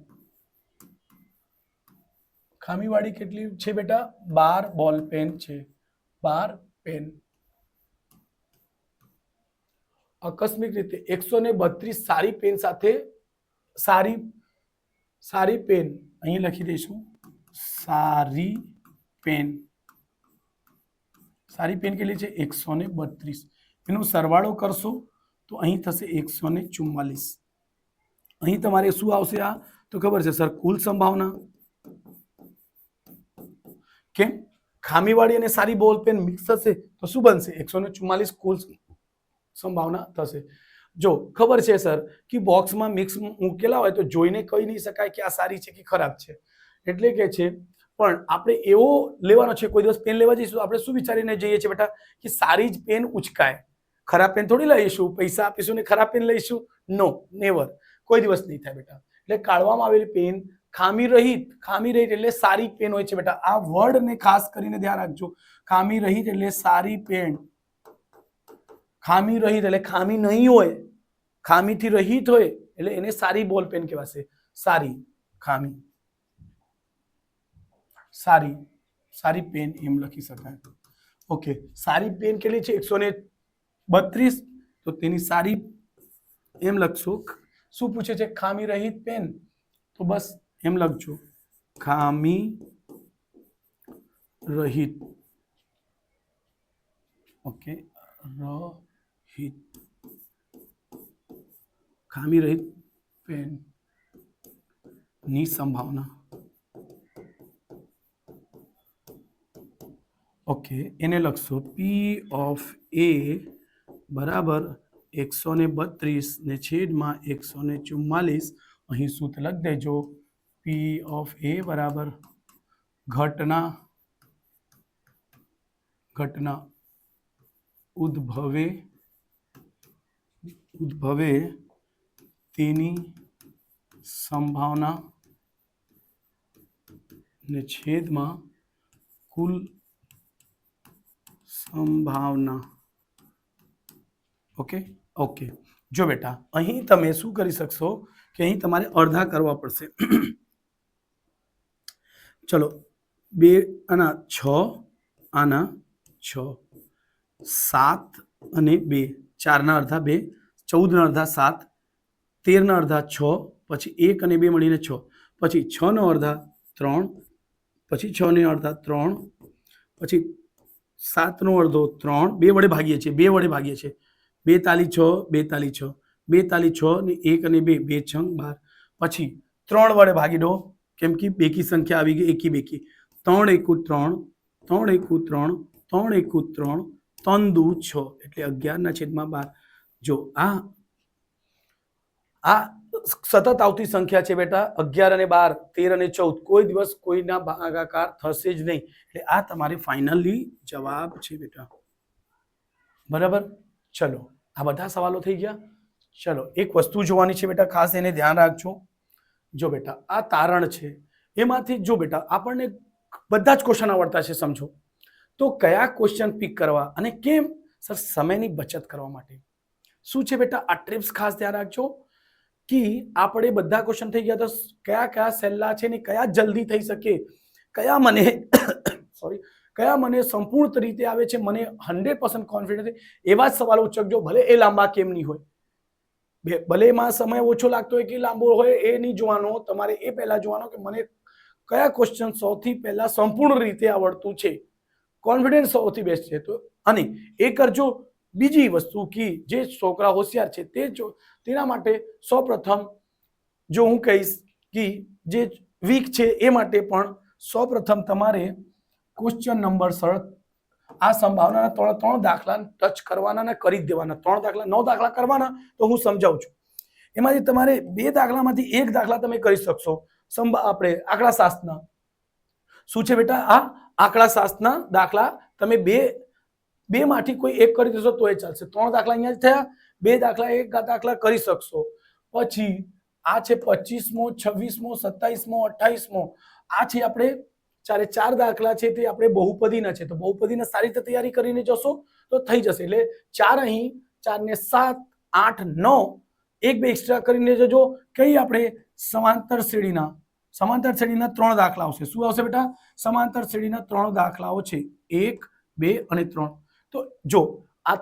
ખામીવાળી કેટલી છે બેટા? 12 બોલ પેન છે, 12 પેન. આકસ્મિક રીતે 132 સારી પેન સાથે સારી પેન અહીં લખી દઈશું સારી પેન. સારી પેન કેટલી છે? 132. એનો સરવાળો કરશો તો અહીં થશે 144. અહીં તમારે શું આવશે? આ તો ખબર છે સર, કુલ સંભાવના. કેમ? ખામીવાળી અને સારી બોલ પેન મિક્સ થશે તો શું બનશે? 144 કુલ સંભાવના થશે. જો ખબર છે સર કે બોક્સમાં મિક્સ મૂકેલા હોય તો જોઈને કહી નહીં શકાય કે આ સારી છે કે ખરાબ છે, એટલે કે છે પણ આપણે એવો લેવાનો છે. કોઈ દિવસ પેન લેવા જઈશું આપણે શું વિચારીને જઈએ છીએ બેટા કે સારી જ પેન ઉચકાય, ખરાબ પેન થોડી લઈશું, પૈસા આપીશું ને ખરાબ પેન લઈશું? નો, નેવર, કોઈ દિવસ નહીં થાય બેટા. એટલે કાઢવામાં આવેલી પેન ખામી રહિત એટલે સારી પેન હોય છે બેટા. આ વર્ડને ખાસ કરીને ધ્યાન રાખજો. ખામી રહિત એટલે સારી પેન. ખામી રહિત એટલે ખામી નહીં હોય, ખામીથી રહિત હોય એટલે એને સારી બોલ પેન કહેવાશે. સારી ખામી, સારી પેન એમ લખી શકાય. ઓકે, સારી પેન કેટલી છે? 132, તો તેની સારી એમ લખશો. શું પૂછે છે? ખામી રહિત પેન, તો બસ એમ લખજો ખામી રહિત. ઓકે, રહિત, ખામી રહિત પેન ની સંભાવના. ઓકે, એને લખશો P of A બરાબર 132 ને છેદમાં 144. અહીં સૂત્ર લખી દેજો. P of A બરાબર ઘટના ઉદ્ભવે તેની સંભાવના ને છેદમાં કુલ સંભાવના. ઓકે. જો બેટા અહીં તમે શું કરી શકશો કે અહીં તમારે અડધા કરવા પડશે. ચલો, 2 આના 6, આના 6, 7 અને 2, 4 ના અડધા 2, 14 ના અડધા 7, 13 ના અડધા 6, પછી 1 અને 2 મળીને 6, પછી 6 નો અડધા 3, પછી 6 ને અડધા 3, પછી 7 નો અડધો 3, 2 વડે ભાગીએ છીએ, 2 તાલી 6, 2 તાલી 6, 2 તાલી 6 ને 1 અને 2, 2 છંગ 12, પછી 3 વડે ભાગી દો કેમ કે બેકી સંખ્યા આવી ગઈ, એકી બેકી. 3 એકુ 3, 3 એકુ 3, 3 એકુ 3, 3 દુ 6 એટલે 11/12. જો આ સતત આવતી સંખ્યા છે બેટા. 11 અને 12, 13 અને 14 કોઈ દિવસ કોઈના ભાગાકાર થશે જ નહીં. એટલે આ તમારે ફાઇનલી જવાબ છે બેટા. બરાબર. ચલો, આ બધા સવાલો થઈ ગયા. ચલો, એક વસ્તુ જોવાની છે બેટા, ખાસ એને ધ્યાન રાખજો. જો બેટા આ તારણ છે, એમાંથી જો બેટા આપણને બધા જ ક્વેશ્ચન આવડતા છે સમજો, તો કયા ક્વેશ્ચન પિક કરવા અને કેમ? સર, સમયની બચત કરવા માટે. શું છે બેટા આ ટ્રિપ્સ ખાસ ધ્યાન રાખજો કે આપણે બધા ક્વેશ્ચન થઈ ગયા તો કયા સહેલા છે ને કયા જલ્દી થઈ શકે, કયા મને સંપૂર્ણ રીતે આવે છે, મને 100% કોન્ફિડન્સ છે, એવા જ સવાલો ઉચકજો. ભલે એ લાંબા કેમ નહીં હોય, ભલે એમાં સમય ઓછો લાગતો હોય કે લાંબો હોય, એ નહીં જોવાનો. તમારે એ પહેલા જોવાનો કે મને કયા ક્વેશ્ચન સૌથી પહેલા સંપૂર્ણ રીતે આવડતું છે, કોન્ફિડન્સ સૌથી બેસ્ટ છે. તો અને એ કરજો. બીજી વસ્તુ કે જે છોકરા હોશિયાર છે તેના માટે સૌપ્રથમ જો હું કહીશ કે જે વીક છે એ માટે પણ સૌપ્રથમ તમારે ક્વેશ્ચન નંબર સરળ આ સંભાવનાના 3 દાખલા ટચ કરવાના ને કરી જ દેવાના. 9 દાખલા કરવાના તો હું સમજાવું છું. એમાંથી તમારે 2 દાખલામાંથી 1 દાખલા તમે કરી શકશો. આપણે આંકડાશાસ્ત્રના શું છે બેટા, આ આંકડાશાસ્ત્રના દાખલા તમે બે માંથી કોઈ એક કરી દેશો તો એ ચાલશે. 3 દાખલા અહીંયા જ થયા, 2 દાખલા 1 દાખલા કરી શકશો. પછી આ છે 25મો 26મો 27મો 28મો આ છે આપણે ચારે ચાર દાખલા છે તે આપણે બહુપદીના છે તો બહુપદીના સારી રીતે તૈયારી કરીને જશો તો થઈ જશે એટલે 4 અહીં 4 ને 7 8 9 એક બે એક્સ્ટ્રા કરીને જજો કઈ આપણે સમાંતર શ્રેણીના 3 દાખલા આવશે શું આવશે બેટા સમાંતર શ્રેણીના 3 દાખલાઓ છે 1 2 અને 3 તો જો આ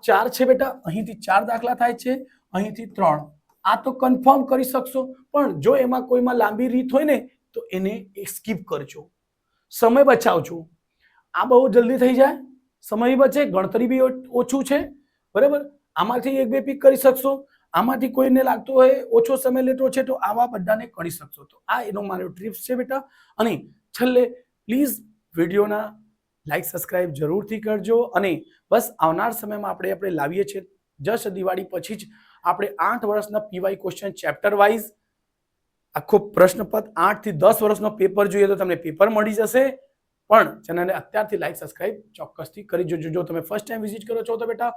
4 છે બેટા અહીંથી 4 દાખલા થાય છે અહીંથી 3 આ તો કન્ફર્મ કરી શકશો પણ જો એમાં કોઈમાં લાંબી રીત હોય ને તો એને સ્કીપ કરજો સમય બચાવજો આ બહુ જલ્દી થઈ જાય સમય બચે ગણતરી બી ઓછું છે બરાબર આમાંથી એક બે પીક કરી શકશો આમાંથી કોઈને લાગતું હોય ઓછો સમય લેતો છે તો આવા બધાને કરી શકશો તો આ એનો મારો ટ્રિપ્સ છે બેટા અને છેલ્લે પ્લીઝ વિડીયોના લાઈક સબસ્ક્રાઇબ જરૂરથી કરજો અને બસ આવનાર સમયમાં આપણે લાવીએ છીએ જસ્ટ દિવાળી પછી જ આપણે 8 વર્ષના પીવાય ક્વેશ્ચન ચેપ્ટર વાઇઝ આખો પ્રશ્નપત્ર 8 થી 10 વર્ષનો પેપર જોઈએ તો તમને પેપર મળી જશે પણ ચેનલને અત્યારથી લાઈક સબસ્ક્રાઇબ ચોક્કસથી કરી જોજો જો તમે ફર્સ્ટ ટાઈમ વિઝિટ કરો છો તો બેટા